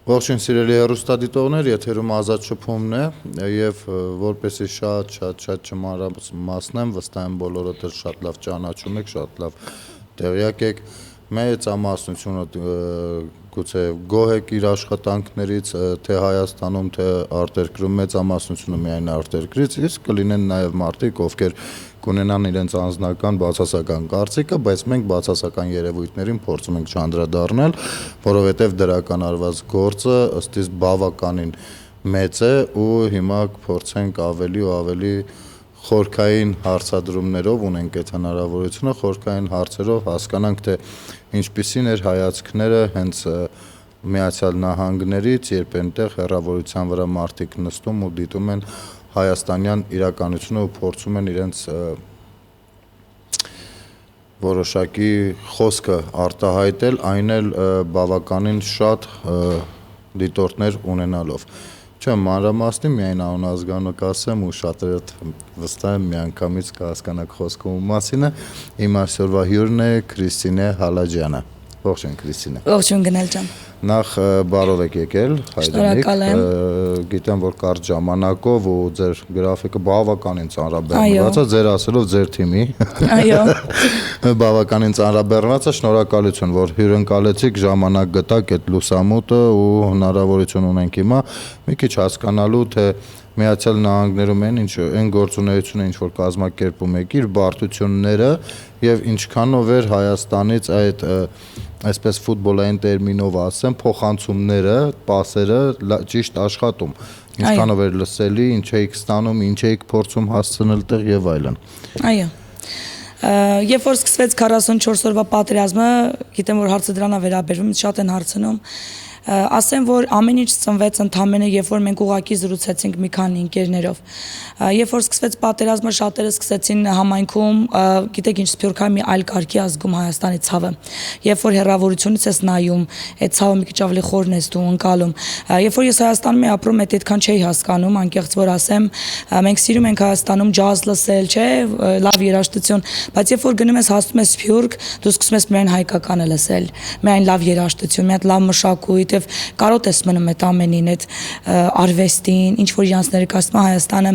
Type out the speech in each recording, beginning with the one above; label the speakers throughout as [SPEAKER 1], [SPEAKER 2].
[SPEAKER 1] Ողջույն սիրելի հեռուստադիտողներ, եթերում ազատ շփումն է եւ որպեսզի շատ չմանրամասնեմ, վստահ եմ բոլորդ էլ շատ լավ ճանաչում եք, շատ լավ տեղյակ եք, մեծամասնությունը գուցե գոհ եք իր աշխատանքներից, թե Հայաստանում, թե արտերկրում, մեծամասնությունը միայն արտերկրից, իսկ կլինեն նաեւ մարդիկ, ովքեր կունենան իրենց անձնական բացասական կարծիքը, բայց մենք բացասական երևույթներին փորձում ենք չանդրադառնալ, որովհետև դրական արված գործը ըստ իս բավականին մեծ է ու հիմա կփորձենք ավելի ու ավելի խորքային հարցադրումներով ունենք այդ հնարավորությունը, խորքային հարցերով հասկանանք, թե ինչպիսին էր հայացքները հենց Միացյալ Նահանգներից, երբ այնտեղ հեռավորության վրա մարդիկ նստում ու դիտում են հայաստանյան իրականությունը ու փորձում են իրենց որոշակի խոսքը արտահայտել, այն էլ բավականին շատ դիտորդներ ունենալով։ Չեմ մանրամասնի, միայն անունազգանը կասեմ ու շատերդ վստահ եմ միանգամից կհասկանաք խոսքը ում մասին է։ Իմ այսօրվա հյուրն է Քրիստինե Հալաջյանը։ Ողջույն Քրիստինե։
[SPEAKER 2] Ողջույն Գնել ջան։
[SPEAKER 1] Նախ բարով եք եկել, հայրենիք, գիտեմ, որ կարճ ժամանակով ու ձեր գրաֆիկը բավականին ծանրաբեռնված է, ձեր ասելով ձեր թիմի։
[SPEAKER 2] Այո։
[SPEAKER 1] Բավականին ծանրաբեռնված է, շնորհակալություն, որ հյուրընկալեցիք, ժամանակ գտաք այդ լուսամուտը ու հնարավորություն ունենք հիմա մի քիչ հասկանալու, թե Միացյալ Նահանգներում այն գործունեությունը, ինչ որ կազմակերպում եք, իր բարդությունները եւ ինչքանով էր Հայաստանից այդ այսպես ֆուտբոլային տերմինով ասեմ, փոխանցումները, պասերը ճիշտ աշխատում։ Ինչքանով էր լսելի, ինչ էիք ստանում, ինչ էիք փորձում հասցնել տեղ եւ այլն։
[SPEAKER 2] Այո։ Երբ որ սկսվեց 44 օրվա պատերազմը, գիտեմ, որ հարցը դրան է վերաբերվում, շատ են հարցնում։ Ասեմ, որ ամեն ինչ ծնվեց ընդամենը, երբ որ մենք ուղակի զրուցեցինք մի քանի ընկերներով։ Երբ որ սկսվեց պատերազմը, շատերը սկսեցին համայնքում, գիտեք ինչ, Սփյուռքա մի այլ կարգի ազգում Հայաստանի ցավը։ Երբ որ հեռավորությունից ես նայում, այդ ցավը մի քիչ ավելի խորն ես դու ընկալում։ Երբ որ ես Հայաստանում եմ ապրում, այդքան չէի հասկանում, անկեղծ որ ասեմ, մենք սիրում ենք Հայաստանում ջազ լսել, չէ, լավ երաժշտություն, բայց երբ որ գնում ես հասնում ես Սփյուռք, դու սկսում ես միայն հայկականը լսել, միայն լավ երաժշտություն, մի հատ լավ մշակույթ եւ կարոտ ես մնում այդ ամենին, այդ արվեստին, ինչ որ իրանց ներկայացնում Հայաստանը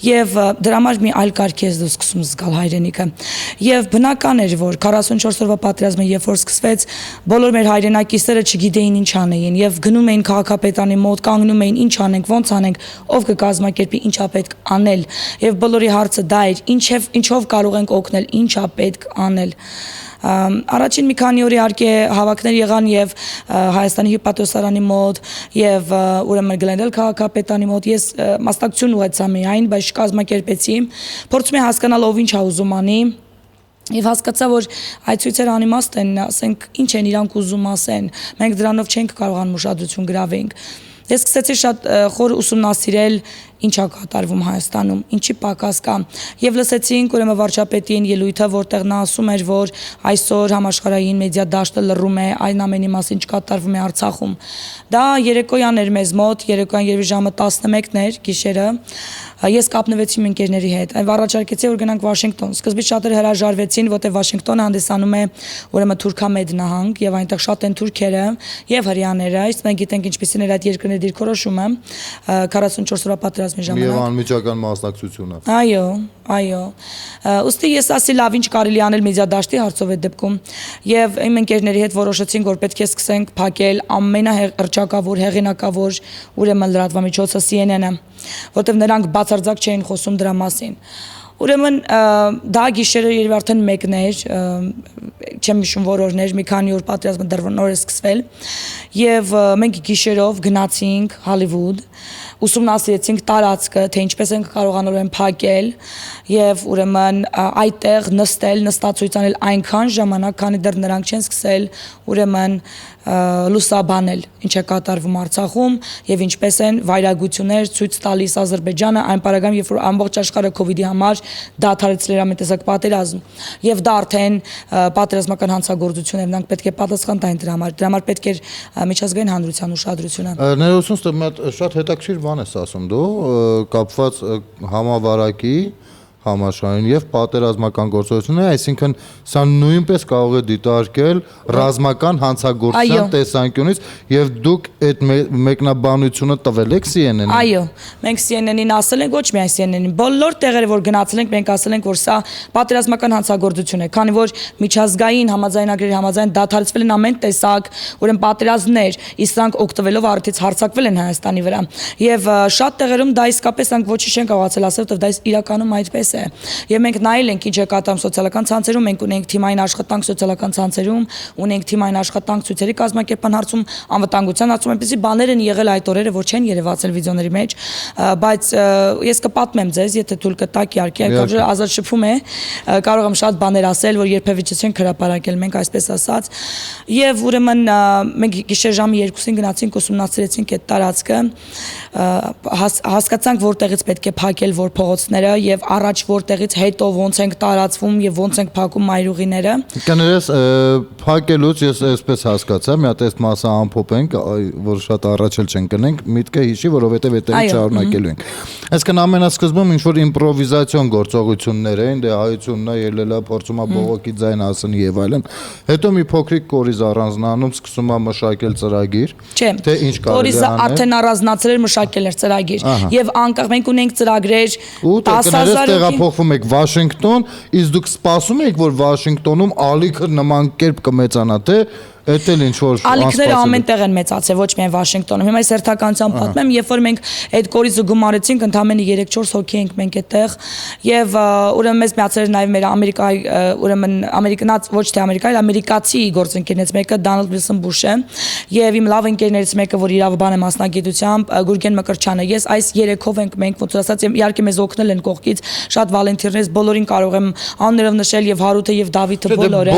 [SPEAKER 2] եւ դրա համար մի այլ կարգի ես դու սկսում զգալ հայրենիքը եւ բնական էր որ 44 օրվա պատերազմը երբ որ սկսվեց բոլոր մեր հայրենակիցները չգիտեին ինչ անեին եւ գնում էին քաղաքապետանի մոտ կանգնում էին ինչ անենք ոնց անենք ով կկազմակերպի ինչա պետք անել եւ բոլորի հարցը դա էր ինչով կարող ենք օգնել ինչա պետք անել Առաջին մի քանի օր իհարկե հավաքներ եղան եւ Հայաստանի հյուպատոսարանի մոտ եւ ուրեմն Գլենդել քաղաքապետանի մոտ ես մասնակցություն ունեցա միայն, բայց կազմակերպեցի, փորձում եմ հասկանալ ով ինչ է ուզում անի Եվ հասկացա, որ այդ ցույցերը անիմաստ են, ասենք, ինչ են իրանք ուզում ասեն, մենք դրանով չենք կարողանում ուշադրություն գրավենք Ես սկսեցի շատ խոր ուսումնասիրել ինչ է կատարվում Հայաստանում, ինչի պակաս կա։ Եվ լսեցինք ուրեմն վարչապետին ելույթը, որտեղ նա ասում էր, որ այսօր համաշխարհային մեդիա դաշտը լռում է այն ամենի մասին, ինչ կատարվում է Արցախում։ Դա երեկոյան էր մեզ մոտ, երեկոյան երևի ժամը 11-ն էր, գիշերը։ Ես կապնվեցի իմ ընկերների հետ։ Այն առաջարկեցի, որ գնանք Վաշինգտոն։ Սկզբից շատերը հրաժարվեցին, որտեղ Վաշինգտոնը հանդիսանում է ուրեմն Թուրքամեդ նահանգ, եւ այնտեղ շատ են թուրքերը եւ հրեաները, իսկ մենք գիտենք ինչպիսին էր այդ երկրների դիրքորոշումը 44 օրվա պատերազմի ժամանակ։
[SPEAKER 1] Եվ անմիջական մասնակցությունը։
[SPEAKER 2] Այո։ Ոստի ես ասի լավ ինչ կարելի անել մեդիա դաշտի հարցով այդ դեպքում եւ իմ ընկերների հետ որոշեցինք, որ պետք է սկսենք փակել ամենահռչակավոր հեղինակավոր ուրեմն լրատվամիջոցը CNN-ը, որտեղ նրանք բացարձակ չէին խոսում դրա մասին։ Ուրեմն դա գիշերը երբ արդեն 1-ն էր, չեմ հիշում որ օրն էր, մի քանի օր պատերազմը դեռ նոր է սկսվել, եւ մենք գիշերով գնացինք Հոլիվուդ, ուսումնասիրեցինք տարածքը, թե ինչպես ենք կարողանալու են փակել եւ ուրեմն այդտեղ նստածույց անել այնքան ժամանակ, քանի դեռ նրանք չեն սկսել ուրեմն լուսաբանել ինչ է կատարվում Արցախում եւ ինչպես են վայրագություններ ցույց տալիս Ադրբեջանը այն պարագայում երբ որ ամբողջ աշխարհը կոവിഡ്ի համար դադարեցրել էր ամենտեսակ պատերազմ եւ դա արդեն պատերազմական հանցագործություն է նրանք պետք է պատասխան տային դրա համար պետք էր միջազգային հանրության ուշադրությունը
[SPEAKER 1] Ներողություն, մի հատ շատ հետաքրքիր բան ես ասում դու կապված համավարակի համաշխարհային եւ պատերազմական գործողությունները, այսինքն սա նույնպես կարող է դիտարկել ռազմական հանցագործության տեսանկյունից եւ դուք այդ մեկնաբանությունը տվել եք CNN-ին։
[SPEAKER 2] Այո, մենք CNN-ին ասել ենք, ոչ միայն CNN-ին, բոլոր տեղերը որ գնացել ենք, մենք ասել ենք, որ սա պատերազմական հանցագործություն է, քանի որ միջազգային համաձայնագրերի համաձայն դադարեցվել են ամեն տեսակ, ուրեմն պատերազմներ, իսկ օգտվելով արդից հարձակվել են Հայաստանի վրա։ Եվ շատ տեղերում դա իսկապես անք ոչինչ չեն կարողացել ասել, որտեղ դա իրականում այդպես է։ Եվ մենք նայել ենք ինչ է կատարում սոցիալական ցանցերում, մենք ունենք թիմային աշխատանք սոցիալական ցանցերում, ունենք թիմային աշխատանք ցույցերի կազմակերպման հարցում, անվտանգության հարցում, այնպեսի բաներ են եղել այդ օրերը, որ չեն երևացել վիդեոների մեջ, բայց ես կպատմեմ ձեզ, եթե թույլ կտաք իհարկե, այլ ազատ շփում է, կարող եմ շատ բաներ ասել, որ երբևէ չենք հրապարակել մենք այսպես ասած։ Եվ ուրեմն մենք գիշեր ժամի 2-ին գնացինք ուսումնասիրեցինք այդ տարածքը, հասկացանք որտեղից պետք է փակել որ փողոցները եւ առաջ որտեղից հետո ոնց ենք տարածվում եւ ոնց ենք փակում մայրուղիները։
[SPEAKER 1] Կներես փակելուց ես այսպես հասկացա, մի հատ այս մասը ամփոփենք, որ շատ առաջել չեն գնենք, միտքը հիշի, որովհետեւ այդտեղից շարունակելու ենք։ Այսինքն ամենասկզբում ինչ որ իմպրովիզացիոն գործողություններ էին, դե հայությունն է ելելա, փորձում է բողոքի ձայն ասնի եւ այլն։ Հետո մի փոքրիկ կորիզ առանձնանում, սկսում է մշակել ծրագիր, թե ինչ կարելի է
[SPEAKER 2] անել։ Կորիզը արդեն առանձնացրել էր մշակել էր ծրագիր եւ անկախ մենք ունենք ծրագրեր
[SPEAKER 1] 10,000 տեղափոխվում եք Վաշինգտոն, իսկ դուք սպասում եք, որ Վաշինգտոնում ալիքը նման կերպ կմեծանա, թե Էդ էլ ինչ որ
[SPEAKER 2] ալիքները ամեն տեղ են մեծացել, ոչ միայն Վաշինգտոնում։ Հիմա ես հերթականությամբ պատմեմ, երբ որ մենք այդ կորիզը գումարեցինք, ընդամենը 3-4 հոգի ենք մենք այդտեղ, եւ ուրեմն մեզ միացել էր նաեւ մեր Ամերիկայի, ուրեմն ամերիկանաց, ոչ թե ամերիկայի, այլ ամերիկացի գործընկերներից մեկը Դոնալդ Վիլսոն Բուշը, եւ իմ լավ ընկերներից մեկը, որ իրավաբան է մասնագիտությամբ, Գուրգեն Մկրչյանը։ Ես այս 3-ով ենք մենք ոնց որ ասած, իհարկե մեզ օգնել են կողքից շատ վոլոնտիրներ, բոլորին կարող եմ անուններով նշել եւ Հարութը եւ Դավիթը բոլորը։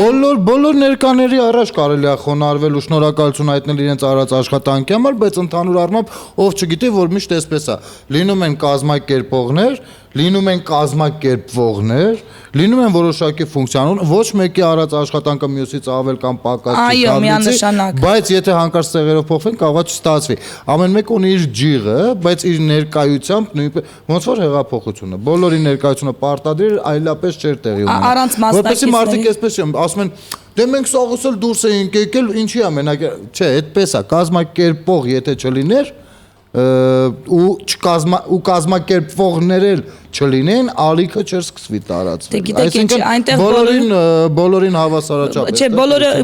[SPEAKER 1] Բոլոր ներկաների առաջ կարելի է խոնարհվել ու շնորհակալություն հայտնել իրենց արած աշխատանքի համար, բայց ընդհանուր առմամբ ով չգիտի, որ միշտ այսպես է։ Լինում են կազմակերպողներ, լինում են կազմակերպվողներ, լինում են որոշակի ֆունկցիոնալ, ոչ մեկի արած աշխատանքը մյուսից ավել կամ պակաս
[SPEAKER 2] չկարողացի,
[SPEAKER 1] բայց եթե հանկարծ տեղերով փոխվեն, կարող է չստացվի։ Ամեն մեկ ունի իր ջիղը, բայց իր ներկայությամբ նույնպես ոնց որ հեղափոխությունը, բոլորի ներկայությունը պարտադիր այլապես չէր տեղի ունենում։
[SPEAKER 2] Առանց մասնակիցների։
[SPEAKER 1] Որպեսզի մարդիկ այսպես չեն, ասում են, դե մենք սաղս էլ դուրս էինք եկել, ինչի՞ է մենակ, չէ, այդպես է, կազմակերպող եթե չլիներ, ու կազմակերպվողներ էլ չլինեն, ալիքը չէր սկսվի տարածվել։
[SPEAKER 2] Այսինքն
[SPEAKER 1] բոլորին հավասարաչափ է։
[SPEAKER 2] Չէ,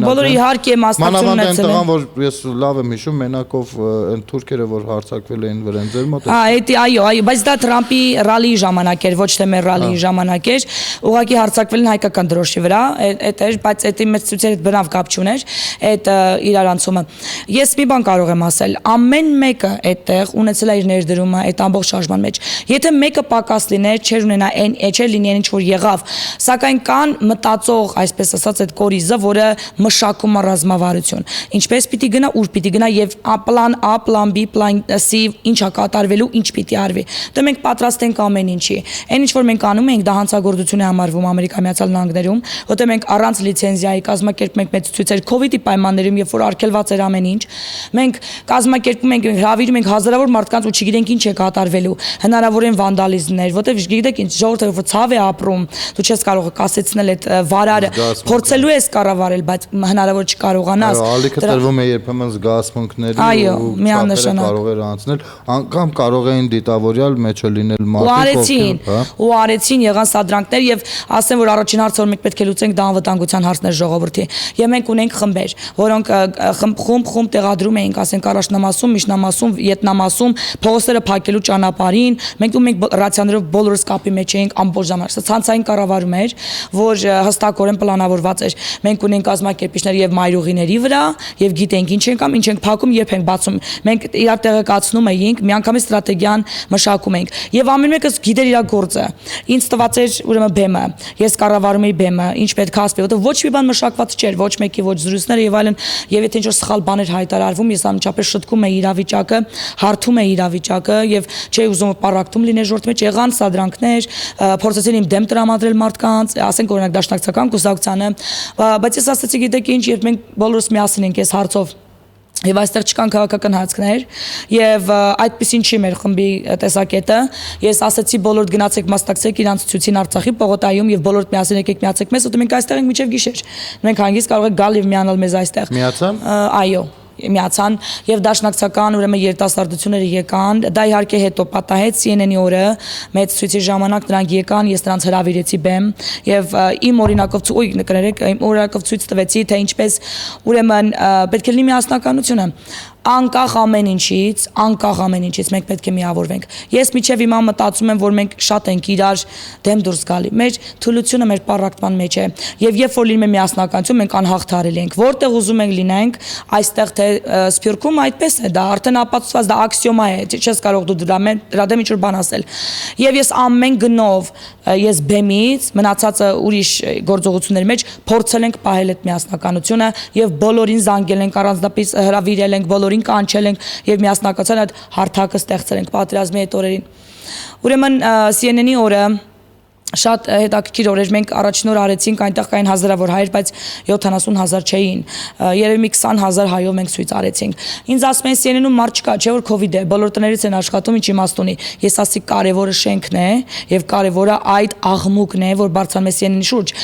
[SPEAKER 2] բոլորը իհարկե մասնակցություն ունեցել են։
[SPEAKER 1] Մանավանդ որ ես լավ եմ հիշում, մենակով այն թուրքերը որ հարձակվել էին վրենձեր մոտ։
[SPEAKER 2] Այո, բայց դա Թրամփի ռալիի ժամանակ էր, ոչ թե մեր ռալիի ժամանակ էր։ Ուղղակի հարձակվել են հայկական դրոշի վրա, այդ էր, բայց այդ մեծ ցույցերը հետ բնավ կապ չուներ, այդ իրարանցումը։ Ես մի բան կարող եմ ասել, ամեն մեկը այդտեղ ունեցել է իր ներդրումը այդ ամբողջ շարժման մեջ։ Եթե մեկը պակաս լիներ, չէր ունենա չէր լինի ինչ որ եղավ, սակայն կան մտածող, այսպես ասած, այդ կորիզը, որը մշակում է ռազմավարություն։ Ինչպես պիտի գնա, ուր պիտի գնա եւ պլան A, պլան B, պլան C, ինչա կատարվելու, ինչ պիտի արվի։ Դե մենք պատրաստ ենք ամեն ինչի։ Այն ինչ որ մենք անում ենք, դա հանցագործություն է համարվում Ամերիկայի Միացյալ Նահանգներում, որտեղ մենք առանց լիցենզիայի կազմակերպում ենք մեծ ցույցեր COVID-ի պայմաններում, երբ որ արգելված էր ամեն ինչ։ Մենք կազմակերպում ենք, հրավիրում ենք հազարավոր մարդկանց ու չգիտենք ինչ է կատարվելու։ Հնարավոր են վանդալիզմներ, որտեղ գիտեք ինչ ժողովուրդը որ ցավ է ապրում, դու չես կարող կասեցնել այդ վարարը, փորձելու ես կառավարել, բայց հնարավոր չկարողանաս։
[SPEAKER 1] Ալիքը տրվում է երբեմն զգացմունքների ու կարող էր անցնել, անգամ կարող էին դիտավորյալ մեջը լինել մարդիկ,
[SPEAKER 2] ու արեցին, եղան սադրանքներ եւ ասեմ որ առաջին հարցը որ մենք պետք է լուծենք դա անվտանգության հարցներ ժողովրդի։ Եվ մենք ունենք խմբեր, որոնք խումբ տեղադրում էինք, ասենք առաջնամասում, միջնամասում, յետնամասում, փողոցները փակելու ճանապարհին, մենք ռացիաներով բոլորս կապի մեջ էինք ամբողջ ժամանակ։ Սա ցանցային կառավարում էր, որ հստակորեն պլանավորված էր։ Մենք ունենք կազմակերպիչներ եւ մայրուղիների վրա եւ գիտենք ինչ ենք անում, ինչ ենք փակում, երբ ենք բացում։ Մենք իրար տեղեկացնում էինք, միանգամից ստրատեգիան մշակում էինք եւ ամեն մեկը գիտեր իր գործը։ Ինձ տված էր ուրեմն բեմը, ես կառավարում էի բեմը, ինչ պետք է ասվի, որովհետեւ ոչ մի բան մշակված չէր, ոչ մեկի ոչ զրույցները եւ այլն, եւ եթե ինչ-որ սխալ բաներ հայտարարվում, ես անմիջապես շտկում էի իրավիճակը, հարթում էի իրավիճակը եւ չէի ուզում պարակտում լիներ ժողովրդի մեջ, եղան սադրանքներ, փորձեցին իմ դեմ տրամադրել մարդկանց, ասենք օրինակ դաշնակցական կուսակցությանը, բայց ես ասացի գիտեք ինչ, երբ մենք բոլորս միասին ենք այս հարցով Եվ այստեղ չկան քաղաքական հայացքներ եւ այդպեսին չի մեր խմբի տեսակետը ես ասացի բոլորդ գնացեք մասնակցեք իրանց ցույցին Արցախի պողոտայում եւ բոլորդ միասին եկեք միացեք մեզ ու մենք այստեղ ենք մինչեւ գիշեր մենք հանգիստ կարող եք գալ եւ միանալ մեզ այստեղ
[SPEAKER 1] Միացան
[SPEAKER 2] այո միացան եւ դաշնակցական ուրեմն երիտասարդությունները եկան դա իհարկե հետո պատահեց CNN-ի օրը մեծ ցույցի ժամանակ նրանք եկան ես նրանց հրավիրեցի բեմ եւ իմ օրինակով նկարեք իմ օրինակով ցույց տվեցի թե ինչպես ուրեմն պետք է լինի միասնականությունը անկախ ամեն ինչից մենք պետք է միավորվենք ես միջև հիմա մտածում եմ որ մենք շատ ենք իրար դեմ դուրս գալի մեր թուլությունը մեր պարակտման մեջ է եւ երբ որ լինում է միասնականություն մենք անհաղթարելի ենք որտեղ ուզում ենք լինենք այստեղ թե Սփյուռքում այդպես է դա արդեն ապացուցված դա աքսիոմա է չես կարող դու դրա դեմ ինչ-որ բան ասել եւ ես ամեն գնով ես բեմից մնացածը ուրիշ գործողությունների մեջ փորձել ենք պահել այդ միասնականությունը եւ բոլորին զանգել ենք առանձնապես հրավիրել ենք բոլորին կանչել ենք եւ միասնակացան այդ հարթակը ստեղծել ենք պատերազմի այդ օրերին ուրեմն CNN-ի օրը շատ հետաքրքիր օրեր մենք առաջին օր արեցինք այնտեղ կային հազարավոր հայեր բայց 70,000 չէին երևի մի 20,000 հայով մենք ցույց արեցինք ինձ ասում են CNN-ում մարդ չկա չէ որ COVID է բոլոր տներից են աշխատում ինչ իմաստ ունի ես ասի կարևորը շենքն է եւ կարևորը այդ աղմուկն է որ բարձրանում է CNN-ի շուրջ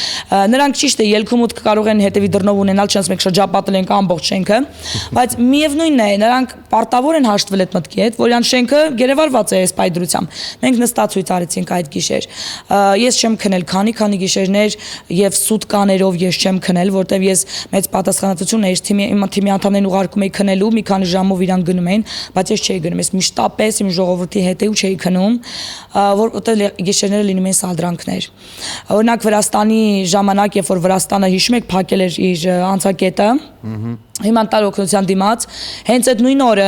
[SPEAKER 2] նրանք ճիշտ է ելքում ութ կարող են հետեւի դռնով ունենալ չնայած մենք շրջապատել ենք ամբողջ շենքը բայց միևնույնն է նրանք պարտավոր են հաշտվել այդ մտքի հետ որ իրան շենքը գերեվարված է այս պայդրությամբ մենք նստած ցույց արեցինք այդ գիշեր ես չեմ քնել քանի գիշերներ եւ սուտկաներով ես չեմ քնել որտեվ ես մեծ պատասխանատվություն էր թիմի անդամներին ուղարկում էի քնելու մի քանի ժամով իրան գնում էին բայց ես չէի գնում ես միշտապես իմ ժողովրդի հետ ու չէի քնում որտեղ գիշերները լինում են սալդրանքներ օրինակ Վրաստանի ժամանակ երբ որ Վրաստանը հիշում եք փակել էր իր անցակետը հիմնանտար օգնության դիմաց հենց այդ նույն օրը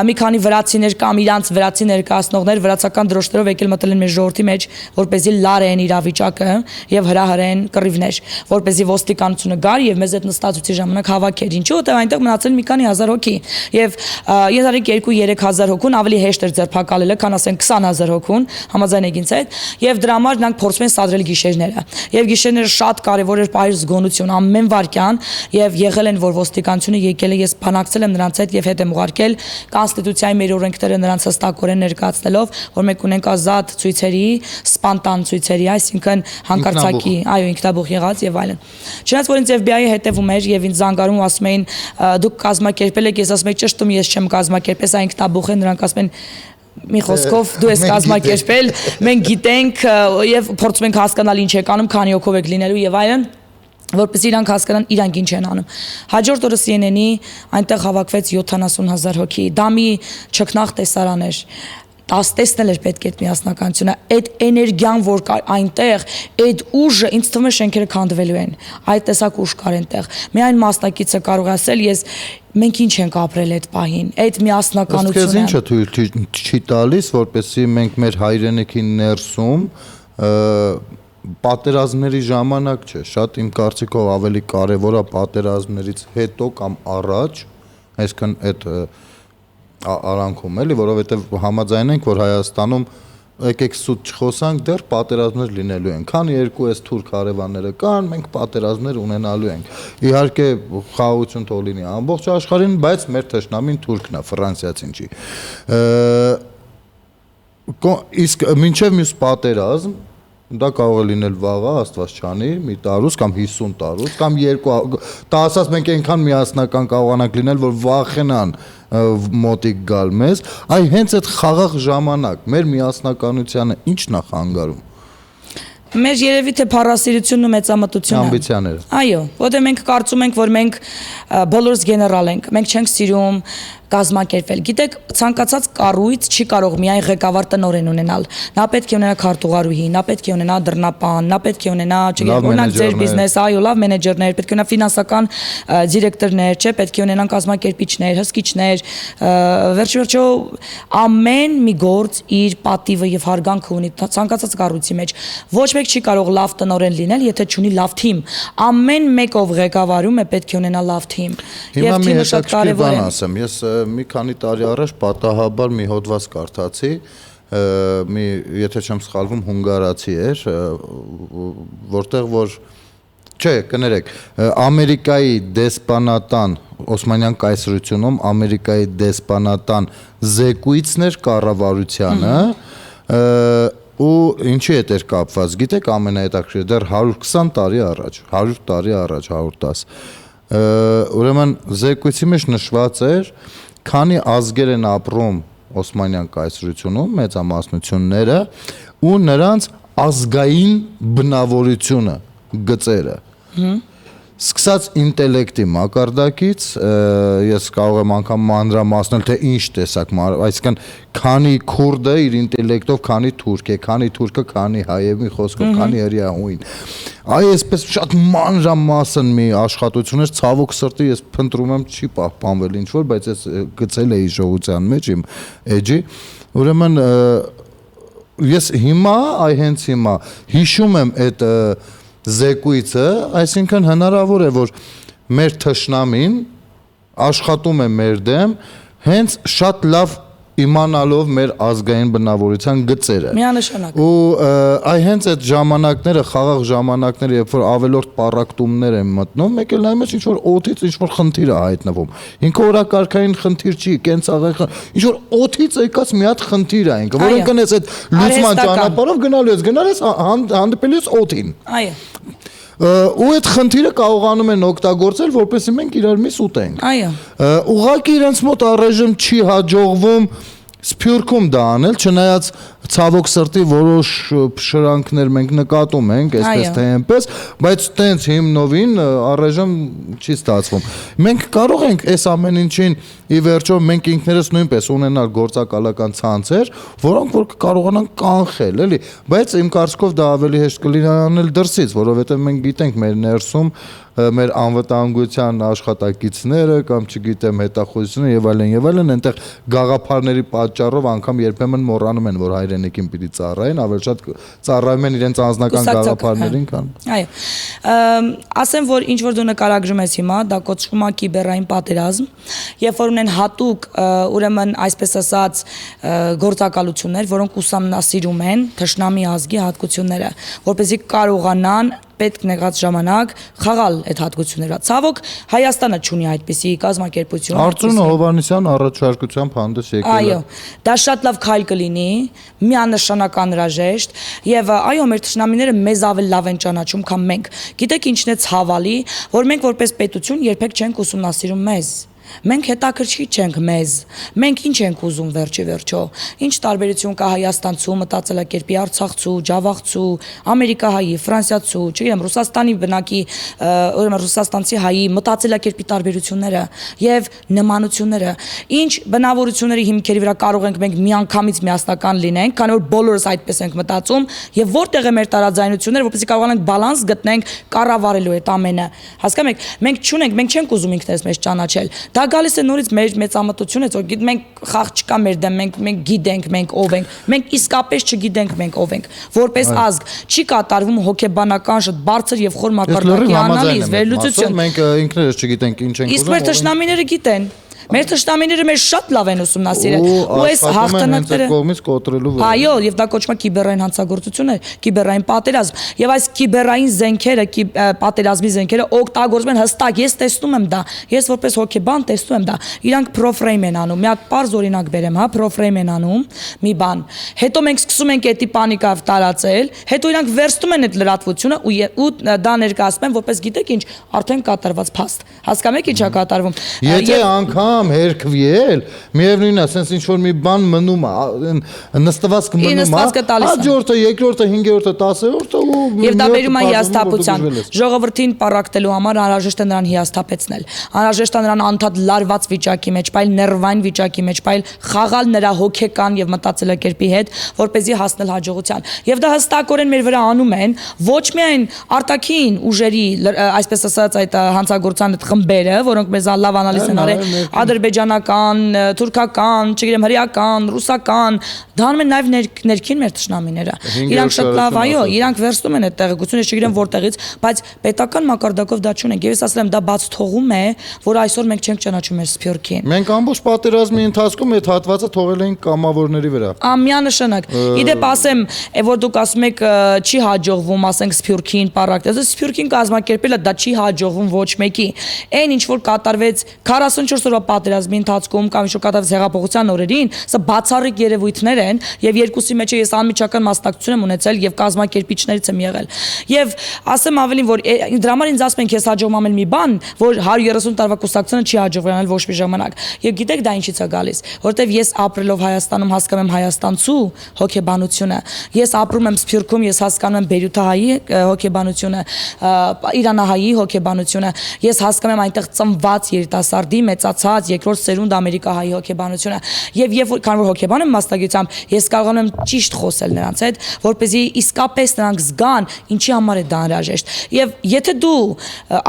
[SPEAKER 2] մի քանի վրացիներ կամ իրանց վրացի ներկայացնողներ վրացական դրոշներով եկել մտել են մեր ժողովրդի մեջ որպեսզի լարեն իրավիճակը եւ հրահրեն կռիվներ որպեսզի ոստիկանությունը գար եւ մեզ այդ նստածության ժամանակ հավաքեր ինչու որտեղ այնտեղ մնացել մի քանի հազար հոգի եւ ես արեք 2-3,000 հոգուն ավելի հեշտ էր ձերբակալելը քան ասենք 20,000 հոգուն համաձայն եք ինձ հետ եւ դրա համար նրանք փորձում են սադրել գիշերները եւ գիշերները շատ կարեւոր էր պահել զգոնություն ամեն վարքյան եւ եղել են որ ոստիկանությունը եկել է ես բանակցել եմ նրանց հետ եւ հետ եմ ուղարկել կոնստիտուցիայի մեր օրենքները նրանց հստակորեն ներկայացնելով որ մենք ունենք ազատ ցույցերի սպանտան ցույցերի այսինքն հանկարծակի այո ինքնաբուխ եղած եւ այլն չնայած որ ինձ FBI-ը հետևում էր եւ ինձ զանգարում ասում էին դուք կազմակերպել եք ես ասում եմ ճշտում ես չեմ կազմակերպել սա ինքնաբուխ է նրանք ասում են մի խոսքով դու ես կազմակերպել մենք գիտենք եւ փորձում ենք հասկանալ ինչ եք անում քանի հոգով եք լինելու եւ այլն որպես իրանք հասկանան իրանք ինչ են անում հաջորդ օրը CNN-ի այնտեղ հավաքվեց 70,000 հոգի դա մի չքնաղ տեսարան էր տեսնել էր պետք է այդ միասնականությունը այդ էներգիան որ կար այնտեղ այդ ուժը ինձ թվում է շենքերը քանդվելու են այդ տեսակ ուժ կար այնտեղ միայն մասնակիցը կարող է ասել ես մենք ինչ ենք ապրել այդ պահին այդ միասնականությունը
[SPEAKER 1] ինչը թույլ չի տալիս որպեսզի մենք մեր հայրենիքի ներսում պատերազմների ժամանակ չէ շատ իմ կարծիքով ավելի կարևոր է պատերազմներից հետո կամ առաջ այսինքն այդ արանքում էլի որովհետև համաձայն ենք որ Հայաստանում եկեք սուտ չխոսանք դեռ պատերազմներ լինելու են քան երկու այս թուրք հարևանները կան մենք պատերազմներ ունենալու ենք իհարկե խաղաղություն թող լինի ամբողջ աշխարհին բայց մեր թշնամին թուրքն է ֆրանսիացին չի իսկ մինչև մյուս պատերազմ դա կարող է լինել վաղը աստված չանի մի տարուց կամ 50 տարուց կամ երկու դա ասած մենք այնքան միասնական կարողանանք լինել որ վախենան մոտիկ գալ մեզ այ հենց այդ խաղաղ ժամանակ մեր միասնականությանը ի՞նչն է խանգարում
[SPEAKER 2] Մեր երևի թե փառասիրությունն ու մեծամտությունը
[SPEAKER 1] ամբիցիաները
[SPEAKER 2] Այո որտեղ մենք կարծում ենք որ մենք բոլորս գեներալ ենք մենք չենք սիրում կազմակերպել գիտեք ցանկացած կառույց չի կարող միայն ղեկավար տնօրեն ունենալ նա պետք է ունենա քարտուղարուհի նա պետք է ունենա դռնապան նա պետք է ունենա օրինակ ձեր բիզնես այո լավ մենեջերներ պետք է ունենա ֆինանսական դիրեկտորներ չէ պետք է ունենան կազմակերպիչներ հսկիչներ վերջիվերջո ամեն մի գործ իր պատիվը եւ հարգանքը ունի ցանկացած կառույցի մեջ ոչ մեկ չի կարող լավ տնօրեն լինել եթե չունի լավ թիմ ամեն մեկով ղեկավարում է պետք է ունենա լավ թիմ
[SPEAKER 1] եւ թիմը շատ կարեւոր է ասեմ ես մի քանի տարի առաջ պատահաբար մի հոդված կարդացի եթե չեմ սխալվում հունգարացի էր որտեղ որ Չէ, կներեք, Ամերիկայի դեսպանատան Օսմանյան կայսրությունում Ամերիկայի դեսպանատան զեկույցն էր կառավարությանը ու ինչի հետ էր կապված, գիտեք ամենահետաքրքիրը դեռ 120 տարի առաջ, 100 տարի առաջ, 110 ուրեմն զեկույցի մեջ նշված էր քանի ազգեր են ապրում Օսմանյան կայսրությունում մեծամասնությունները ու նրանց ազգային բնավորությունը գծերը սկսած ինտելեկտի մակարդակից ես կարող եմ անգամ մանրամասնել թե ինչ տեսակ այսինքն քանի քուրդը իր ինտելեկտով քանի թուրք է քանի թուրքը քանի հայ է մի խոսքով քանի հրեահույն այսպես շատ մանրամասն մի աշխատություն էր ցավոք սրտի ես փնտրում եմ չի պահպանվել ինչ որ բայց ես գցել էի ժողովրդության մեջ իմ էջի ուրեմն ես հիմա հենց հիմա հիշում եմ այդ զեկույցը, այսինքն հնարավոր է, որ մեր թշնամին աշխատում է մեր դեմ, հենց շատ լավ իմանալով մեր ազգային բնավորության գծերը։
[SPEAKER 2] Միանշանակ։
[SPEAKER 1] Ու հենց այդ ժամանակները, խաղաղ ժամանակները, երբ որ ավելորդ պառակտումներ են մտնում, մեկ էլ նայում ես ինչ որ օդից ինչ որ խնդիր է հայտնվում։ Ինքը օրակարգային խնդիր չի, կենցաղային, ինչ որ օդից եկած մի հատ խնդիր է ինքը, որ ընկնես այդ լուսման ճանապարհով գնալու ես հանդիպելու ես օդին։
[SPEAKER 2] Այո։
[SPEAKER 1] Ու այդ խնդիրը կարողանում են օգտագործել, որպեսզի մենք իրար միս ուտենք։
[SPEAKER 2] Այո։
[SPEAKER 1] Ուղղակի իրենց մոտ առայժմ չի հաջողվում Սփյուռքում դա անել, չնայած ցավոք սրտի որոշ շրանքներ մենք նկատում ենք, այսպես թե այնպես, բայց տենց հիմնովին առայժմ չի ստացվում։ Մենք կարող ենք այս ամեն ինչին ի վերջո մենք ինքներս նույնպես ունենալ գործակալական ցանցեր, որոնք որ կարողանան կանխել, էլի, բայց իմ կարծիքով դա ավելի հեշտ կլինի անել դրսից, որովհետև մենք գիտենք մեր ներսում մեր անվտանգության աշխատակիցները կամ չգիտեմ հետախուզությունը եւ այլն այնտեղ գաղափարների պատճառով անգամ երբեմն մոռանում են որ հայրենիքին պիտի ծառայեն ավելի շատ ծառայում են իրենց անձնական գաղափարներին քան
[SPEAKER 2] այո ասեմ որ ինչ որ դու նկարագրում ես հիմա դա կոչվում է կիբերային պատերազմ երբ որ ունեն հատուկ ուրեմն այսպես ասած գործակալություններ որոնք ուսումնասիրում են թշնամի ազգի հատկությունները որպեսզի կարողանան պետք նեղած ժամանակ խաղալ այդ հատկությունները։ Ցավոք Հայաստանը չունի այդպիսի կազմակերպություն։
[SPEAKER 1] Արծրունը Հովհաննիսյան առաջարկությամբ հանդես եկել է։
[SPEAKER 2] Այո, դա շատ լավ քայլ կլինի, միանշանակ անհրաժեշտ եւ այո, մեր թշնամիները մեզ ավելի լավ են ճանաչում, քան մենք։ Գիտեք ինչն է ցավալի, որ մենք որպես պետություն երբեք չենք ուսումնասիրում մեզ։ Մենք հետաքրքիր չենք մեզ։ Մենք ինչ ենք ուզում վերջի վերջո։ Ինչ տարբերություն կա հայաստանցու, մտածելակերպի, արցախցու, ջավախցու, ամերիկահայի, ֆրանսիացու, չգիտեմ, Ռուսաստանի բնակի, ուրեմն ռուսաստանցի հայի մտածելակերպի տարբերությունները եւ նմանությունները։ Ինչ բնավորությունների հիմքերի վրա կարող ենք մենք միանգամից միասնական լինենք, քանի որ բոլորս այդպես ենք մտածում եւ որտեղ է մեր տարաձայնությունները, որպեսզի կարողանանք բալանս գտնենք կառավարելու այդ ամենը։ Հասկանում եք, մենք չունենք, մենք չենք ուզում ինքներս մեզ ճանաչել։ Դա գալիս է նորից մեր մեծամտությունից, որ մենք խաղ չկա մեր դեմ, մենք գիտենք մենք ով ենք, մենք իսկապես չգիտենք մենք ով ենք, որպես ազգ չի կատարվում հոգեբանական շատ բարձր եւ խոր մակարդակի անալիզ, վերլուծություն։
[SPEAKER 1] Մենք ինքներս չգիտենք ինչ ենք ուզում։
[SPEAKER 2] Իսկ մեր թշնամիները գիտեն։ Մեր թշնամիները մեզ շատ լավ են ուսումնասիրել ու այս հաղթանակները
[SPEAKER 1] կողմից կոտրելու վրա։
[SPEAKER 2] Այո, եւ դա կոչվում է կիբերային հանցագործություն է, կիբերային պատերազմ։ Եվ այս կիբերային զենքերը, պատերազմի զենքերը օգտագործում են հստակ, ես տեսնում եմ դա, ես որպես հոգեբան տեսնում եմ դա։ Իրանք պրոֆրեյմ են անում, մի հատ པարզ օրինակ բերեմ, հա, պրոֆրեյմ են անում մի բան։ Հետո մենք սկսում ենք էդի պանիկա տարածել, հետո իրանք վերստում են այդ լրատվությունը ու դա ներկայացնում են որպես գիտեք ինչ, արդեն կատարված փաստ։ Հասկանում եք ինչա կատարվում։
[SPEAKER 1] Եթե անգամ հերքվի էլ, միևնույնն է, ասենց ինչ որ մի բան մնում է, նստված կմնում է, հաջորդը, երկրորդը, հինգերորդը, 10-րդը ու
[SPEAKER 2] եւ դա բերում է հիասթափության։ Ժողովրդին պարակտելու համար անհրաժեշտ է նրան հիասթափեցնել։ Անհրաժեշտ է նրան անդադ լարված վիճակի մեջ, բայլ ներվային վիճակի մեջ, բայլ խաղալ նրա հոգեկան եւ մտածելակերպի հետ, որպեսզի հասնել հաջողության։ Եվ դա հստակորեն մեր վրա անում են ոչ միայն արտաքին ուժերի, այսպես ասած, այդ հանցագործության այդ խմբերը, որոնք մեզ լավ անալիզ են արել, ադրբեջանական, թուրքական, չգիտեմ, հրեական, ռուսական, դառնում են նաև ներքին մեր թշնամիները։ Իրանք շատ լավ, այո, իրանք վերցնում են այդ տեղեկությունը, չգիտեմ որտեղից, բայց պետական մակարդակով դա չունենք։ Եվ ես ասել եմ, դա բաց թողում է, որ այսօր մենք չենք ճանաչում մեր սփյուռքին։
[SPEAKER 1] Մենք ամբողջ պատերազմի ընթացքում այդ հատվածը թողել ենք կամավորների վրա։
[SPEAKER 2] Ամենանշանակ։ Իդեպ ասեմ, որ դուք ասում եք չի հաջողվում, ասենք սփյուռքին պարակտել, սփյուռքին կազմակերպելը դա չի հաջողվում ոչ մեկի։ Այն ինչ որ կատարվեց 44 օրվա պատերազմի ընթացքում կամ ինչ որ կատարվեց հեղափոխության օրերին, սա բացառիկ երևույթներ են եւ երկուսի մեջ ես անմիջական մասնակցություն եմ ունեցել եւ կազմակերպիչներից եմ եղել։ Եվ ասեմ ավելին, որ դրա համար ինձ ասում են քեզ հաջողում ամեն մի բան, որ 130 տարվա կուսակցությունը չի հաջողվել անել ոչ մի ժամանակ։ Եվ գիտեք դա ինչից է գալիս, որովհետեւ ես ապրելով Հայաստանում հասկանում եմ հայաստանցու հոգեբանությունը, ես ապրում եմ Սփյուռքում, ես հասկանում եմ բերութահայի հոգեբանությունը, իրանահայի հոգեբանությունը, ես հասկանում եմ այնտեղ ծնված երիտասարդի մեծացած երկրորդ սերունդ ամերիկահայի հոգեբանությունը, եւ երբ որ քան որ հոգեբան եմ մասնագիտությամբ, ես կարողանում եմ ճիշտ խոսել նրանց հետ, որպեսզի իսկապես նրանք զգան ինչի համար է դա անհրաժեշտ։ Եվ եթե դու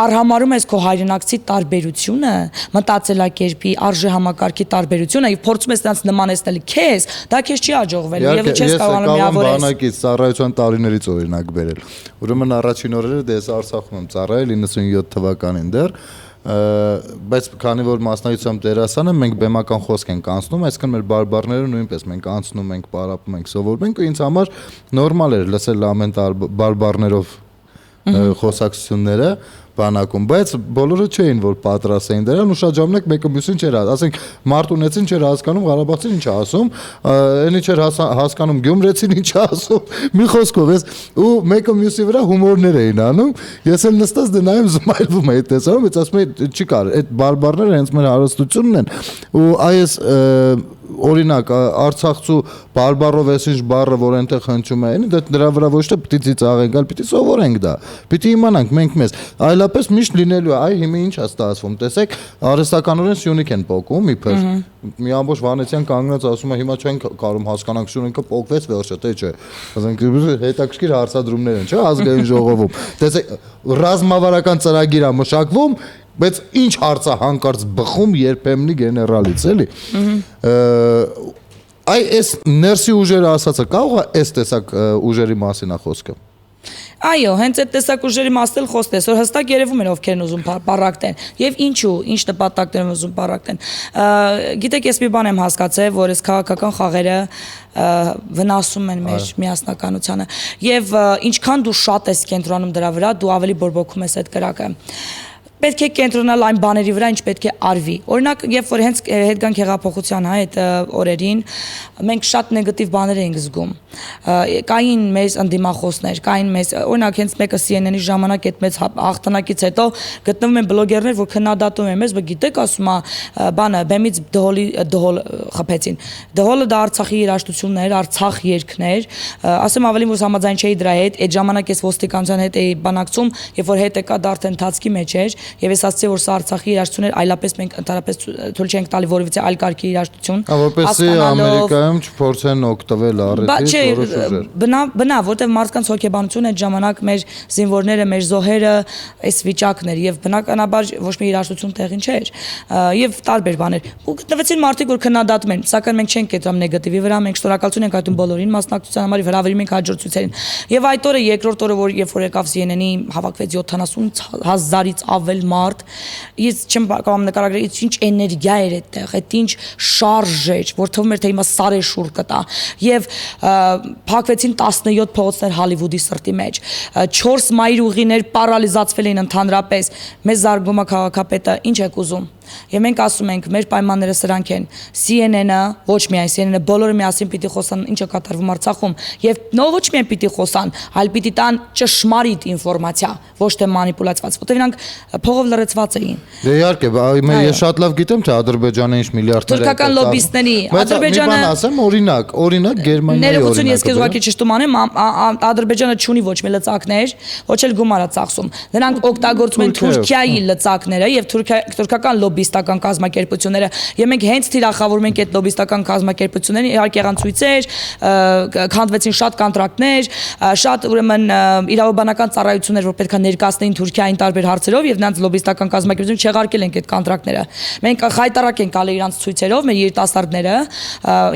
[SPEAKER 2] արհամարում ես քո հայրենակցի տարբերությունը, մտածելակերպի, արժեհամակարգի տարբերությունը եւ փորձում ես նրանց նմանեցնել քեզ, դա քեզ չի հաջողվելու եւ չես կարողանում միավորել։
[SPEAKER 1] Բանակից ծառայության տարիներից օրինակ բերել։ Ուրեմն առաջին օրերը դες Արցախում եմ ծառայել 97 թվականին դեռ, բայց քանի որ մասնագիտությամբ դերասան եմ, մենք բեմական խոսք ենք անցնում, այսինքն մեր բարբառները նույնպես մենք անցնում ենք, պարապում ենք, սովորում ենք, ինձ համար նորմալ էր լսել ամեն բարբառներով խոսակցությունները բանակում, բայց բոլորը չէին որ պատրաստ էին դրան ու շատ ժամանակ մեկը մյուսին չէր, ասենք մարտունեցին չէր հասկանում Ղարաբաղցին ինչ է ասում, այնի չէր հասկանում գյումրեցին ինչ է ասում, մի խոսքով ես ու մեկը մյուսի վրա հումորներ էին անում, ես էլ նստած դնայում զմայլվում էի տեսարում, բայց ասում էի չի կար, այդ բարբառները հենց մեր հարստությունն են ու այս օրինակ Արցախցու բարբառով էս ինչ բառը որ այնտեղ հնչում է, դրա վրա ոչ թե պիտի ծիծաղենք, այլ պիտի սովորենք դա։ Պիտի իմանանք մենք մեզ, այլապես միշտ լինելու է, այ հիմա ինչ է ստացվում, տեսեք, արհեստականորեն Սյունիք են պոկում իբր։ Մի ամբողջ Վանեցյան կանգնած ասում է հիմա չենք կարող հասկանանք Սյունիքը պոկվեց վերջը, թե չէ։ Ասենք հետաքրքիր հարցադրումներ են, չէ՞, ազգային ժողովում։ Տեսեք, ռազմավարական ծրագիր է մշակվում, բայց ինչ հարցը հանկարծ բխում երբեմնի գեներալից էլի։ Այ այս ներսի ուժերը ասածը կարող է այս տեսակ ուժերի մասին է խոսքը։
[SPEAKER 2] Այո, հենց այդ տեսակ ուժերի մասն խոսքն է, որ հստակ երևում են ովքեր են ուզում պարակտեն եւ ինչու, ինչ նպատակներ են ուզում պարակտեն։ Գիտեք, ես մի բան եմ հասկացել, որ այս քաղաքական խաղերը վնասում են մեր միասնականությանը եւ ինչքան դու շատ ես կենտրոնում դրա վրա, դու ավելի բորբոքում ես այդ կրակը։ Պետք է կենտրոնալ այն բաների վրա, ինչ պետք է արվի։ Օրինակ, երբ որ հենց հետ գանք հեղափոխության այդ օրերին, մենք շատ նեգատիվ բաներ էինք զգում։ Կային մեծ ընդդիմախոսներ, կային մեծ, օրինակ հենց մեկը CNN-ի ժամանակ այդ մեծ հաղթանակից հետո գտնվում են բլոգերներ, որ քննադատում են մեզ, բայց գիտեք, ասում է, բանը բեմից դհոլ խփեցին։ Դհոլը դա Արցախի երաժշտությունն էր, Արցախ երգներ, ասեմ ավելին, որ համաձայն չէի դրա հետ, այդ ժամանակ ես ոստիկանության հետ էի բանակցում, երբ որ հետ եկա դա արդեն ընթացքի մեջ էր։ Եվ ես ասացի, որ սա Արցախի երաժշտություն էր, այլապես մենք ընդհանրապես թույլ չենք տալի որևիցե այլ կարգի երաժշտություն։
[SPEAKER 1] Որպեսզի Ամերիկայում չփորձեն օգտվել առիթից որոշ ուժեր։
[SPEAKER 2] Բնա, որտեղ մարդկանց հոգեբանությունը այդ ժամանակ մեր զինվորները, մեր զոհերը այս վիճակն էր եւ բնականաբար ոչ մի երաժշտություն տեղին չէր։ Եվ տարբեր բաներ։ Ու գտնվեցին մարդիկ, որ քննադատում են, սակայն մենք չենք կետրոնում նեգատիվի վրա, մենք շնորհակալություն ենք այտում բոլորին մասնակցության համար, հրավիրում ենք հաջորդ ցույցերին։ Եվ այդ օրը երկրորդ օրը, որ երբ որ եկավ CNN-ի հավաքվեց 70,000-ից ավել մարդ, ես չեմ կարող նկարագրել ինչ էներգիա էր այդտեղ, այդ ինչ շարժ էր, որ թվում էր թե հիմա սարեշուր կտա։ Եվ փակվեցին 17 փողոցներ Հոլիվուդի սրտի մեջ, 4 մայրուղիներ պարալիզացվել էին ընդհանրապես։ Մեզ զարգում է քաղաքապետը, ինչ եք ուզում։ Եվ մենք ասում ենք, մեր պայմանները սրանք են։ CNN-ը, ոչ միայն CNN-ը, բոլորը միասին պիտի խոսան ինչ է կատարվում Արցախում, եւ ոչ միայն պիտի խոսան, այլ պիտի տան ճշմարիտ ինֆորմացիա, ոչ թե մանիպուլացված, որտեղ նրանք փողով լրացված էին։
[SPEAKER 1] Դե իհարկե, ես շատ լավ գիտեմ, թե Ադրբեջանը ինչ միլիարդներ
[SPEAKER 2] թուրքական լոբիստների, Ադրբեջանը,
[SPEAKER 1] ասեմ, օրինակ Գերմանիայի
[SPEAKER 2] ներողություն, ես քեզ ուղղակի ճշտում անեմ, Ադրբեջանը չունի ոչ մի լծակներ, ոչ էլ գումար է ծախսում։ Նրանք օգտագործում են Թուրքիայի լծակները եւ թուրքական լոբիստական կազմակերպությունները, եւ մենք հենց թիրախավորում ենք այդ լոբիստական կազմակերպություններին, իհարկե եղան ցույցեր, քանդվեցին շատ կոնտրակտներ, շատ ուրեմն իրավաբանական ծառայություններ, որ պետքա ներկայացնեին Թուրքիային տարբեր հարցերով եւ նրանց լոբիստական կազմակերպություն չեղարկել ենք այդ կոնտրակտները։ Մենք խայտարակ ենք ալի իրանց ցույցերով, մեր երիտասարդները,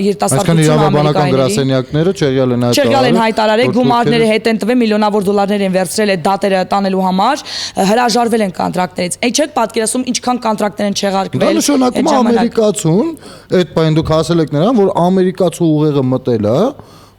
[SPEAKER 2] երիտասարդությունը
[SPEAKER 1] գրասենյակները
[SPEAKER 2] չեղյալ են հայտարարել, գումարները հետ են տվել, միլիոնավոր դոլարներ են վերցրել այդ դատերը տանելու համար, հրաժարվել են կոնտրակտներից։ Այդ չեք պատկերացնում ինչքան կոնտրակտներ են չեղարկվել։
[SPEAKER 1] Դա նշանակում է ամերիկացուն, այդ բան դուք ասել եք նրան, որ ամերիկացու ուղեղը մտել է,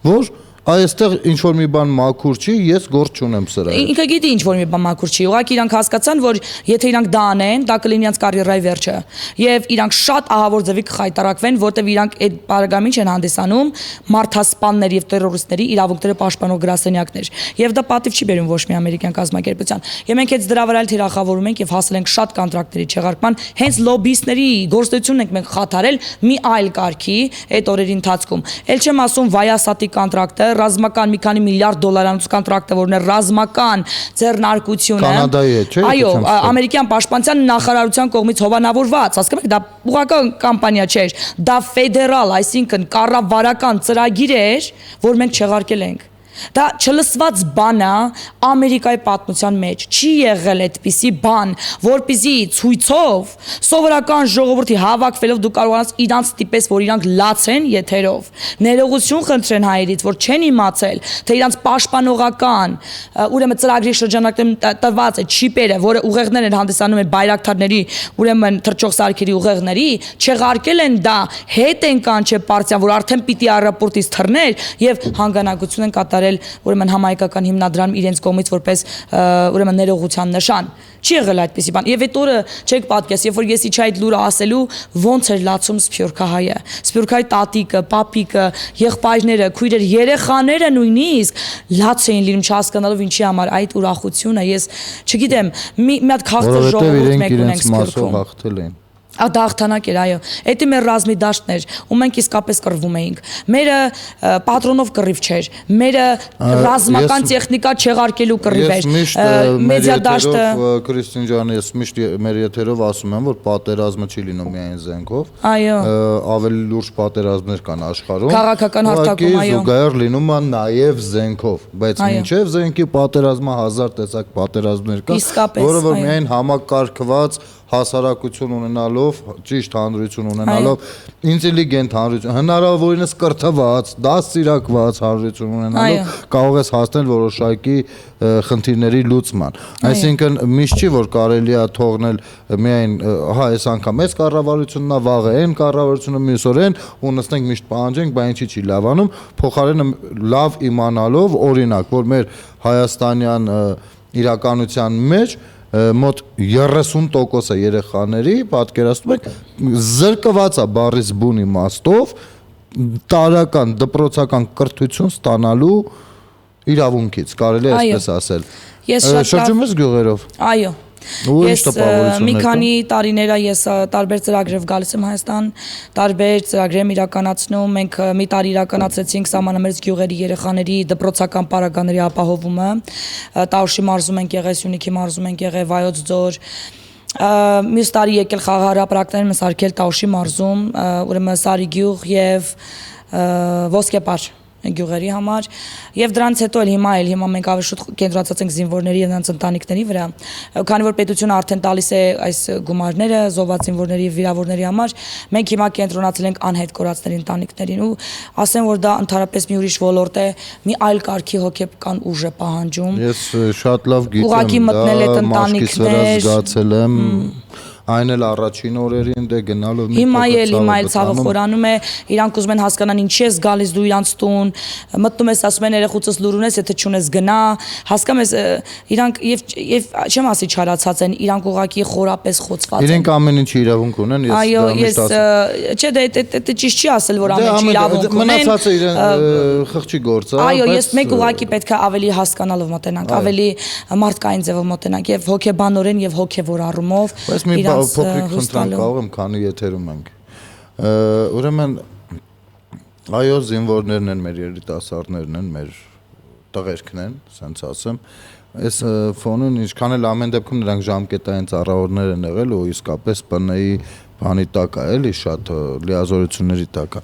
[SPEAKER 1] որ այստեղ ինչ որ մի բան մաքուր չի, ես գործ չունեմ սրա։
[SPEAKER 2] Ինքը գիտի ինչ որ մի բան մաքուր չի։ Ուղղակի իրանք հասկացան, որ եթե իրանք դա անեն, դա կլինի իրանք կարիերայի վերջը։ Եվ իրանք շատ ահավոր ձևի կխայտարակվեն, որտեղ իրանք այդ բարագամին չեն հանդիսանում մարդասպաններ եւ տերորիստների իրավունքները պաշտպանող գրասենյակներ։ Եվ դա պատիվ չի բերում ոչ մի ամերիկյան կազմակերպության։ Եվ մենք այդ դրա վրա էլ թիրախավորում ենք եւ հասել ենք շատ կոնտրակտների չեղարկման, հենց լոբիստների գործունեությունն ենք մենք խաթարել մի այլ կարգի այդ օրերի ընթացքում։ Էլ չեմ ասում Վայասատի կոնտրակտը, ռազմական մի քանի միլիարդ դոլարանոց կոնտրակտը, որն է ռազմական ձեռնարկությունը։
[SPEAKER 1] Կանադայի հետ, չէ՞։
[SPEAKER 2] Այո, ամերիկյան պաշտպանության նախարարության կողմից հովանավորված, հասկանում եք, դա ուղղական կամպանիա չէր, դա ֆեդերալ, այսինքն կառավարական ծրագիր էր, որ մենք չեղարկել ենք։ Դա չլսված բան է Ամերիկայի պատմության մեջ, չի եղել այդպիսի բան, որպեսզի ցույցով սովորական ժողովրդի հավաքվելով դու կարողանաս իրանց տիպես, որ իրանք լաց են եթերով, ներողություն խնդրեն հայերից, որ չեն իմացել, թե իրանց պաշտպանողական, ուրեմն ծրագրի շրջանակներում տված այդ չիպերը, որը ուղեղներ են հանդիսանում են բայրակթարների, ուրեմն թռչող սարքերի ուղեղների, չեղարկել են դա, հետ են կանչել պարտիան, որ արդեն պիտի առապորտից թռներ եւ հանգանակություն են կատարել ուրեմն համահայկական հիմնադրամ իրենց կողմից որպես ուրեմն ներողության նշան։ Չի եղել այդպիսի բան։ Եվ այդ օրը չեք պատկերացրել, երբ որ ես իջա այդ լուրը ասելու, ոնց էր լացում Սփյուռքահայը։ Սփյուռքահայ տատիկը, պապիկը, եղբայրները, քույրերը, երեխաները նույնիսկ լաց էին լինում չհասկանալով ինչի համար այդ ուրախությունը։ Ես չգիտեմ, մի հատ քաղցր ժողովուրդ մեկ ունենք Սփյուռքում։
[SPEAKER 1] Հաղթել են։
[SPEAKER 2] Դա հաղթանակ էր, այո։ Էդի մեր ռազմի դաշտն էր, ու մենք իսկապես կռվում էինք։ Մերը պատրոնով կռիվ չէր, մերը ռազմական տեխնիկա չեղարկելու կռիվ էր։ Մեդիա դաշտը
[SPEAKER 1] Քրիստին ջան, ես միշտ մեր եթերով ասում եմ, որ պատերազմը չի լինում միայն զենքով։
[SPEAKER 2] Այո։
[SPEAKER 1] Ավելի լուրջ պատերազմներ կան աշխարհում։
[SPEAKER 2] Քաղաքական հարձակում, այո։
[SPEAKER 1] Զուգահեռ լինում է նաև զենքով, բայց մինչև զենքի պատերազմը հազար տեսակ պատերազմներ կան, որը որ միայն համակարգված հասարակություն ունենալով, ճիշտ հանրություն ունենալով, ինտելիգենտ հանրություն, հնարավորինս կրթված, դաստիարակված հանրություն ունենալով կարող ես հասնել որոշակի խնդիրների լուծման։ Այսինքն միշտ չի որ կարելի է թողնել միայն հա այս անգամ այս կառավարությունն է, վաղը այն կառավարությունը, մյուս օր այն ու նստենք միշտ պահանջենք, բա ինչի չի լավանում, փոխարենը լավ իմանալով, օրինակ, որ մեր հայաստանյան իրականության մեջ մոտ 30% երեխաների պատկերացնում եք զրկված է բառից բուն իմաստով տարական դպրոցական կրթություն ստանալու իրավունքից, կարելի է այսպես ասել։ Շրջում ես գյուղերով։
[SPEAKER 2] Այո։ Ես մի քանի տարիներ ես տարբեր ծրագրերով գալիս եմ Հայաստան, տարբեր ծրագրեր եմ իրականացնում, մենք մի տարի իրականացրեցինք սահմանամերձ գյուղերի երեխաների դպրոցական պարագաների ապահովումը, Տաուշի մարզում ենք եղել, Սյունիքի մարզում ենք եղել, Վայոց ձոր, մյուս տարի եկել խաղահարապարակներ եմ սարքել Տաուշի մարզում, ուրեմն Սարի գյուղ եւ Ոսկեպար գյուղերի համար եւ դրանից հետո էլ հիմա մենք ավելի շուտ կենտրոնացած ենք զինվորների եւ նրանց ընտանիքների վրա, քանի որ պետությունը արդեն տալիս է այս գումարները զոհված զինվորների եւ վիրավորների համար, մենք հիմա կենտրոնացել ենք անհետ կորածների ընտանիքներին ու ասեմ որ դա ընդհանրապես մի ուրիշ ոլորտ է, մի այլ կարգի հոգեբան ուժ է պահանջում։
[SPEAKER 1] Ես շատ լավ
[SPEAKER 2] ուղղակի
[SPEAKER 1] գիտեմ,
[SPEAKER 2] մտնել այդ ընտանիքներ
[SPEAKER 1] զգացել եմ այն էլ առաջին օրերին դե գնալով
[SPEAKER 2] հիմա էլ ցավը խորանում է, իրանք ուզում են հասկանան ինչի ես գալիս դու իրանց տուն, մտնում ես ասում են երեխուցս լուր ունես, եթե չունես գնա, հասկանում ես իրանք եւ չեմ ասի չարացած են, իրանք ուղղակի խորապես խոցված են։
[SPEAKER 1] Իրենք ամեն ինչի իրավունք ունեն,
[SPEAKER 2] այո, ես չէ, դա ճիշտ չի ասել, որ ամեն ինչի իրավունք ունեն։
[SPEAKER 1] Մնացածը իրեն խղճի գործ է։
[SPEAKER 2] Այո, ես մեկ ուղղակի պետք է ավելի հասկանալով մոտենանք, ավելի մարդկային ձևով մոտենանք եւ հոգեբանորեն եւ հոգեվոր առումով
[SPEAKER 1] փոքրիկ խնդրան կարող եմ, քանի եթերում ենք։ Ուրեմն այո, զինվորներն են մեր երիտասարդներն են, մեր տղերքն են, ասենց ասեմ, Այս ֆոնին ինչքան էլ ամեն դեպքում նրանք ժամկետային ծառայողներ են եղել ու իսկապես ՊՆ-ի բանի տակ է, էլի շատ լիազորությունների տակ է։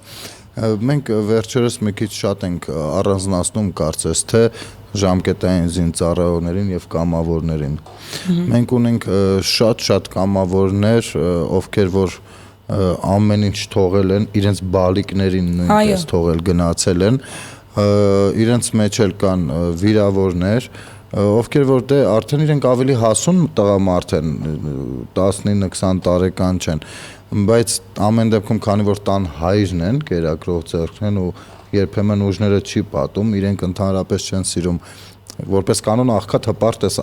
[SPEAKER 1] Մենք վերջերս մի քիչ շատ ենք առանձնացնում կարծես թե ժամկետային զինծառայողներին եւ կամավորներին։ Մենք ունենք շատ կամավորներ, ովքեր որ ամեն ինչ թողել են, իրենց բալիկներին նույնպես թողել գնացել են, իրենց մեջ էլ կան վիրավորներ, ովքեր որ դե արդեն իրենք ավելի հասուն տղամարդ են, 19-20 տարեկան չեն, բայց ամեն դեպքում քանի որ տան հայրն են, կերակրող ձեռքն են ու երբեմն ուժները չի պատում, իրենք ընդհանրապես չեն սիրում որպես կանոն աղքատ հպարտ էս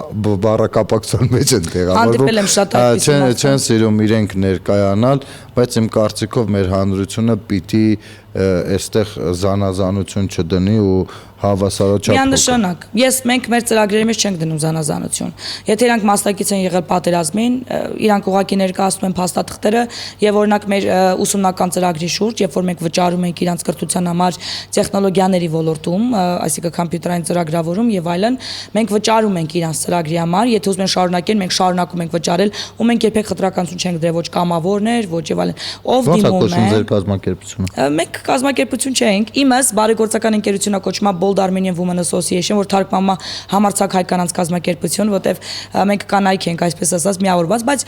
[SPEAKER 1] բառակապակցության մեջ են տեղավորվում, չեն սիրում իրենք ներկայանալ, բայց իմ կարծիքով մեր հանրությունը պիտի այստեղ զանազանություն չդնի ու հավասարաչափ
[SPEAKER 2] միանշանակ մենք մեր ծրագրերի մեջ չենք դնում զանազանություն եթե իրանք մասնակից են եղել պատերազմին իրանք ուղղակի ներկայացնում են փաստաթղթերը եւ օրինակ մեր ուսումնական ծրագրի շուրջ երբ որ մենք վճարում ենք իրանք կրթության համար տեխնոլոգիաների ոլորտում այսինքն համակարգային ծրագրավորում եւ այլն մենք վճարում ենք իրանք ծրագրի համար եթե ուզում են շարունակեն մենք շարունակում ենք վճարել ու մենք երբեք խտրականություն չենք դրել ոչ կամավորներ ոչ եւ այլն ով դիմում է
[SPEAKER 1] ձեր կազմակերպությունը
[SPEAKER 2] մենք կազմակերպություն չենք իմս բարեգործական ընկերությունը կոչվում է Bold Armenian Women Association, որ թարգմանվում է համարձակ հայ կանանց կազմակերպություն, որտեվ մենք կանայք ենք, այսպես ասած, միավորված, բայց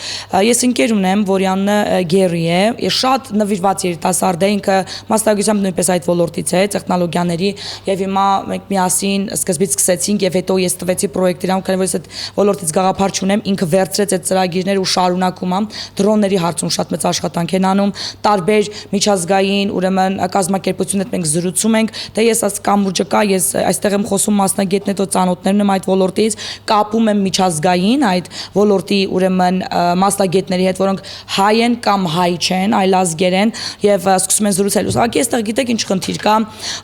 [SPEAKER 2] ես ընկեր ունեմ, որի անունը Գերի է, շատ նվիրված երիտասարդ է, ինքը մասնագիտությամբ նույնպես այդ ոլորտից է, տեխնոլոգիաների, եւ հիմա մենք միասին սկզբից սկսեցինք եւ հետո ես տվեցի պրոյեկտ իրան, քանի որ ես այդ ոլորտից գաղափար չունեմ, ինքը վերցրեց այդ ծրագիրները ու շարունակում է դրոնների հարցում շատ մեծ աշխատանք են անում, տարբեր միջազգային, ուրեմն կազմակերպություններ մենք զրուցում ենք, դե ես ասած կամուրջը կա, ես այստեղ եմ խոսում մասնագետներ, դու ծանոթներն եմ այդ ոլորտից, կապում եմ միջազգային այդ ոլորտի ուրեմն մասնագետների հետ, որոնք հայ են կամ հայ չեն, այլազգեր են եւ սկսում են զրուցել։ Ուղղակի այստեղ գիտեք ինչ խնդիր կա,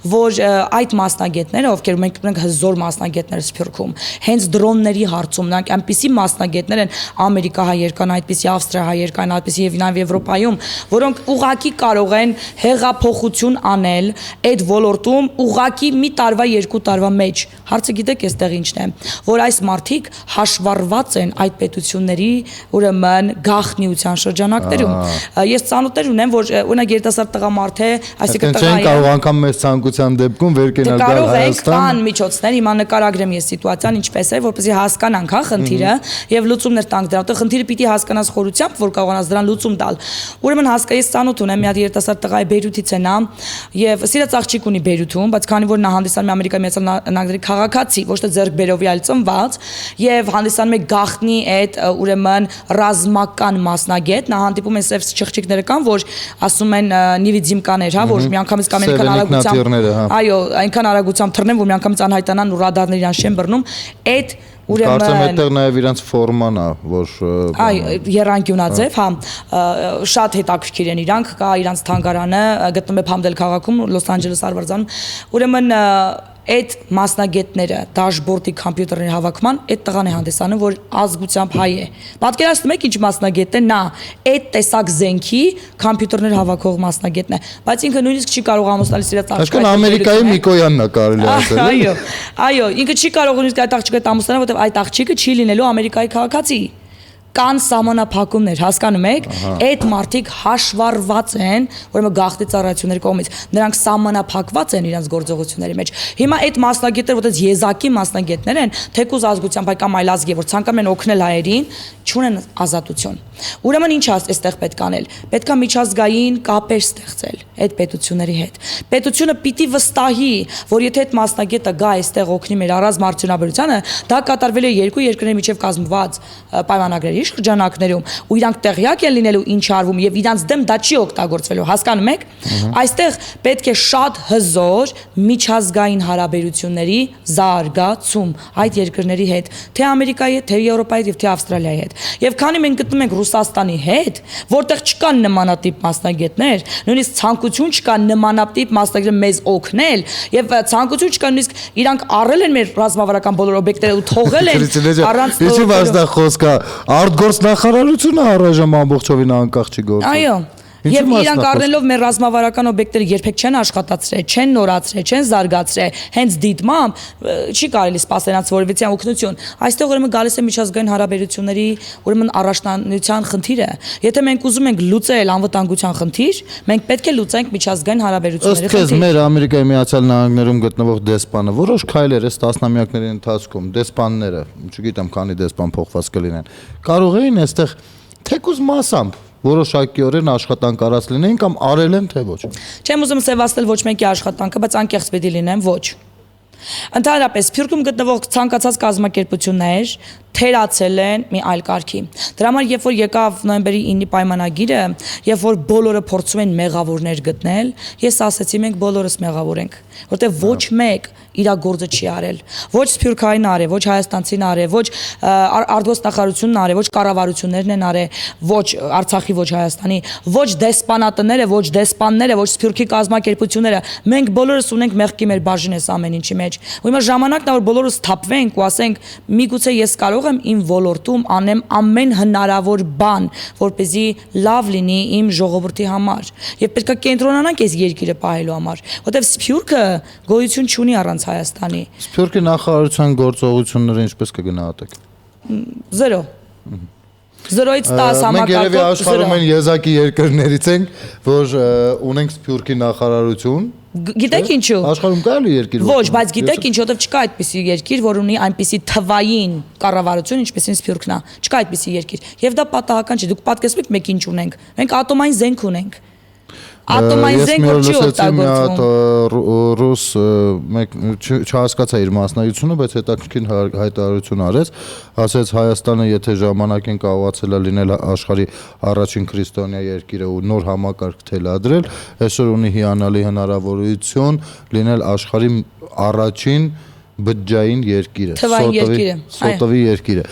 [SPEAKER 2] որ այդ մասնագետները, ովքեր մենք ունենք հզոր մասնագետներ Սփյուռքում, հենց դրոնների հարցում նրանք այնպիսի մասնագետներ են, ամերիկահայեր կան, այդպիսի ավստրիահայեր կան, այդպիսի եւ նաեւ Եվրոպայում, որոնք ուղղակի կարող են հեղափոխություն անել այդ ոլորտում ուղղակի մի տարվա երկու տարվա մեջ հարցը գիտեք այստեղ ինչն է որ այս մարդիկ հաշվառված են այդ պետությունների ուրեմն գաղտնիության շրջանակներում ես ծանոթներ ունեմ որ օրինակ երիտասարդ տղամարդ է այսինքն
[SPEAKER 1] տղա է կարող անգամ մեծ ցանկության դեպքում վեր կենալ գալ Հայաստան
[SPEAKER 2] կան միջոցներ հիմա նկարագրեմ ես սիտուացիան ինչպես է որպեսզի հասկանանք հա խնդիրը եւ լուծումներ տանք դրա որտեղ խնդիրը պիտի հասկանաս խորությամբ որ կարողանաս դրան լուծում տալ ուրեմն ես ծանոթ ունեմ մի հատ երիտասարդ տղա է Բեյրութից է նա եւ սիրած աղջիկ ունի Բեյրութում բայց քանի որ նա հանդիսանում է Ամերիկայի Միացյալ Նահանգների քաղաքացի ոչ թե ձեռք բերովի այլ ծնված եւ հանդիսանում է գաղտնի այդ ուրեմն ռազմական մասնագետ նա հանդիպում է սև չղջիկները կան որ ասում են նիվիդզիմկաներ հա որ միանգամից կամ այնքան արագությամբ այո այնքան արագությամբ թռնեն որ միանգամից անհայտանան ու ռադարները իրան շեն բռնում այդ
[SPEAKER 1] Կարծեմ այդտեղ նաև իրանց ֆորման է, որ
[SPEAKER 2] եռանկյունաձև, հա, շատ հետաքրքիր են իրանք, կա իրանց թանգարանը, գտնվում է Փամդել քաղաքում, Լոս Անջելես արվարձանում, ուրեմն այդ մասնագետները դաշբորդի համբյուտերների հավաքման այդ տղան է հանդիսանում որ ազգությամբ հայ է պատկերացնում եք ինչ մասնագետ է նա այդ տեսակ զենքի համբյուտերներ հավաքող մասնագետն է բայց ինքը նույնիսկ չի կարող ամուսնալի սիրած աղջիկը
[SPEAKER 1] այսինքն Ամերիկայի Միկոյանն է կարելի ասել
[SPEAKER 2] այո ինքը չի կարող նույնիսկ այդ աղջիկը ամուսնանալ որովհետև այդ աղջիկը չի լինելու Ամերիկայի քաղաքացի կան սահմանափակումներ, հասկանում եք, այդ մարդիկ հաշվառված են, ուրեմն գաղտնի ծառայությունների կողմից, նրանք սահմանափակված են իրենց գործողությունների մեջ։ Հիմա այդ մասնագետները, որտեղ եզակի մասնագետներ են, թեկուզ ազգությամբ հայ կամ այլ ազգի, որ ցանկանում են օգնել հայերին, չունեն ազատություն։ Ուրեմն ինչ այստեղ պետք անել։ Պետք է միջազգային կապեր ստեղծել այդ պետությունների հետ։ Պետությունը պիտի վստահի, որ եթե այդ մասնագետը գա այստեղ օգնի մեր առանց արդյունաբերությանը, դա կատարվել է երկու երկրների միջև կազմված պայմանագրերի շրջանակներում, ու իրանք տեղյակ են լինելու ինչ արվում եւ իրանց դեմ դա չի օգտագործվելու, հասկանում եք։ Այստեղ պետք է շատ հզոր միջազգային հարաբերությունների զարգացում այդ երկրների հետ, թե Ամերիկայի հետ, թե Եվրոպայի եւ թե Ավստրալիայի հետ։ Եվ քանի մենք գտնում ենք Ռուսաստանի հետ, որտեղ չկան նմանատիպ մասնագետներ, նույնիսկ ցանկություն չկա նմանատիպ մասնագետներ մեզ օգնել եւ ցանկություն չկա նույնիսկ իրանք առել են մեր ռազմավարական բոլոր օբյեկտները ու թողել են առանց
[SPEAKER 1] Ինչի՞ վաստա խոսքա արտգործնախարարությունը առայժմ ամբողջովին անկախ չի գործում։
[SPEAKER 2] Այո Եվ իրանք առնելով մեր ռազմավարական օբյեկտները երբեք չեն աշխատացրել, չեն նորացրել, չեն զարգացրել, հենց դիտմամբ չի կարելի սպասել նրանց որևիցե օգնություն։ Այստեղ ուրեմն գալիս է միջազգային հարաբերությունների ուրեմն առաջնահերթության խնդիրը։ Եթե մենք ուզում ենք լուծել անվտանգության խնդիր, մենք պետք է լուծենք միջազգային հարաբերությունների
[SPEAKER 1] խնդիրը։ Ըստ քեզ մեր Ամերիկայի Միացյալ Նահանգներում գտնվող դեսպանը որոշ քայլեր է տասնամյակների ընթացքում դեսպանները, չգիտեմ քանի դեսպան փոխված կլինեն, կարող էին այստեղ թեկուզ մասամբ որոշակիորեն աշխատանք արած լինեին կամ արել են թե ոչ։
[SPEAKER 2] Չեմ ուզում սևացնել ոչ մեկի աշխատանքը, բայց անկեղծ պիտի լինեմ, ոչ։ Ընդհանրապես Սփյուռքում գտնվող ցանկացած կազմակերպություններ թերացել են մի այլ կարգի։ Դրա համար երբ որ եկավ նոյեմբերի 9-ի պայմանագիրը, երբ որ բոլորը փորձում են մեղավորներ գտնել, ես ասացի մենք բոլորս մեղավոր ենք, որտեղ ոչ մեկ իր գործը չի արել։ Ոչ Սփյուռքային արել, ոչ հայաստանցին արել, ոչ արտգործնախարարությունն արել, ոչ կառավարություններն են արել, ոչ Արցախի, ոչ Հայաստանի, ոչ դեսպանատները, ոչ դեսպանները, ոչ Սփյուռքի կազմակերպությունները։ Մենք բոլորս ունենք մեղքի մեր բաժին էս ամեն ինչի մեջ։ Ու հիմա ժամանակն է որ բոլորս թափվենք ու ասենք միգուցե ես կարող եմ իմ ոլորտում անեմ ամեն հնարավոր բան, որպեսզի լավ լինի իմ ժողովրդի համար։ Եվ պետք է կենտրոնանանք այս երկիրը պահելու համար, որտեղ Սփյուռքը գոյություն չունի առանց Հայաստանի։
[SPEAKER 1] Սփյուռքի նախարարության գործողությունները ինչպես կգնահատեք։
[SPEAKER 2] 0 0-ից 10 համակարգով 0։
[SPEAKER 1] Մենք երևի աշխարհում են եզակի երկրներից ենք, որ ունենք Սփյուռքի նախարարություն։
[SPEAKER 2] Գիտեք ինչու։
[SPEAKER 1] Աշխարհում կա՞ այլ երկիր։
[SPEAKER 2] Ոչ, բայց գիտեք ինչ, որտեղ չկա այդպիսի երկիր, որ ունի այնպիսի թվային կառավարություն, ինչպեսին Սփյուռքն է։ Չկա այդպիսի երկիր։ Եվ դա պատահական չէ։ Դուք պատկերացրեք մենք ինչ ունենք։ Մենք ատոմային զենք ունենք։ Ատոմային զենք որ չի օգտագործվում։
[SPEAKER 1] Ռուս մեկ չհասկացա իր մասնագիտությունը, բայց հետաքրքիր հայտարարություն արեց, ասեց Հայաստանը եթե ժամանակին կարողացել է լինել աշխարհի առաջին քրիստոնյա երկիրը ու նոր համակարգ թելադրել, այսօր ունի հիանալի հնարավորություն լինել աշխարհի առաջին բջջային երկիրը, սոտովի երկիրը։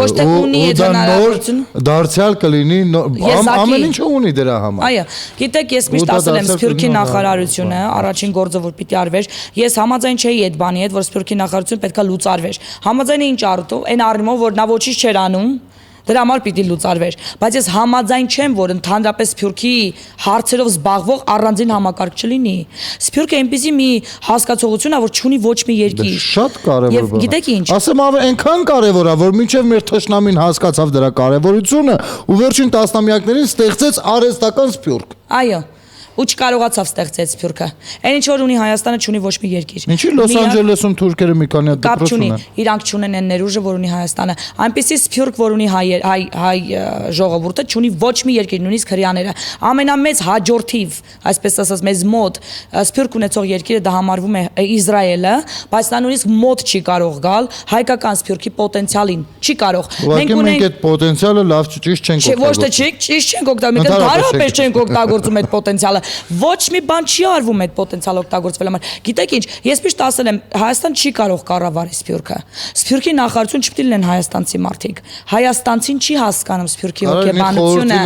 [SPEAKER 2] Ոչ թե ունի այդ հնարավորությունը։
[SPEAKER 1] Դարձյալ կլինի ամեն ինչը ունի դրա համար։
[SPEAKER 2] Այո, գիտեք, ես միշտ ասել եմ Սփյուռքի նախարարությունը առաջին գործը որ պիտի արվեր, ես համաձայն չէի այդ բանի հետ, որ Սփյուռքի նախարարությունը պետքա լուծարվեր։ Համաձայն էի ինչ առումով, այն առումով որ նա ոչինչ չէր անում, դրա համար պիտի լուծարվեր, բայց ես համաձայն չեմ, որ ընդհանրապես Սփյուռքի հարցերով զբաղվող առանձին համակարգ չլինի։ Սփյուռքը այնպեսի մի հասկացողություն է, որ չունի ոչ մի երկիր։
[SPEAKER 1] Շատ կարևոր բան։
[SPEAKER 2] Եվ գիտեք ինչ։
[SPEAKER 1] Ասեմ այնքան կարևոր է, որ մինչև մեր թշնամին հասկացավ դրա կարևորությունը ու վերջին տասնամյակներին ստեղծեց արհեստական Սփյուռք։
[SPEAKER 2] Այո։ Ու չկարողացավ ստեղծել Սփյուռքը։ Այն ինչ որ ունի Հայաստանը չունի ոչ մի երկիր։
[SPEAKER 1] Ինչի Լոս Անջելեսում թուրքերը մի քանի հատ դպրոց ունեն։
[SPEAKER 2] Իրանք չունեն այն ներուժը, որ ունի Հայաստանը։ Այնպեսի Սփյուռք, որ ունի հայ ժողովուրդը, չունի ոչ մի երկիր, նույնիսկ հрьяաները։ Ամենամեծ հաջորդիվ, այսպես ասած, մեզ մոտ Սփյուռք ունեցող երկիրը դա համարվում է Իսրայելը, բայց նա նույնիսկ մոտ չի կարող գալ հայկական Սփյուռքի պոտենցիալին։ Չի կարող։
[SPEAKER 1] Մենք ունենք այդ պոտենցիալը լավ ճիշտ չենք օգտագործում։
[SPEAKER 2] Ոչ թե ճիշտ չենք օգտագործում, մենք դարապես չենք օգտագործում այդ պոտենցիալը։ Ոչ մի բան չի արվում այդ պոտենցիալը օգտագործվել համար։ Գիտեք ինչ, ես միշտ ասել եմ, Հայաստան չի կարող կառավարել Սփյուռքը։ Սփյուռքի նախարարություն չպետք է լինեն հայաստանցի մարդիկ։ Հայաստանցին չի հասկանում Սփյուռքի հոգեբանությունը։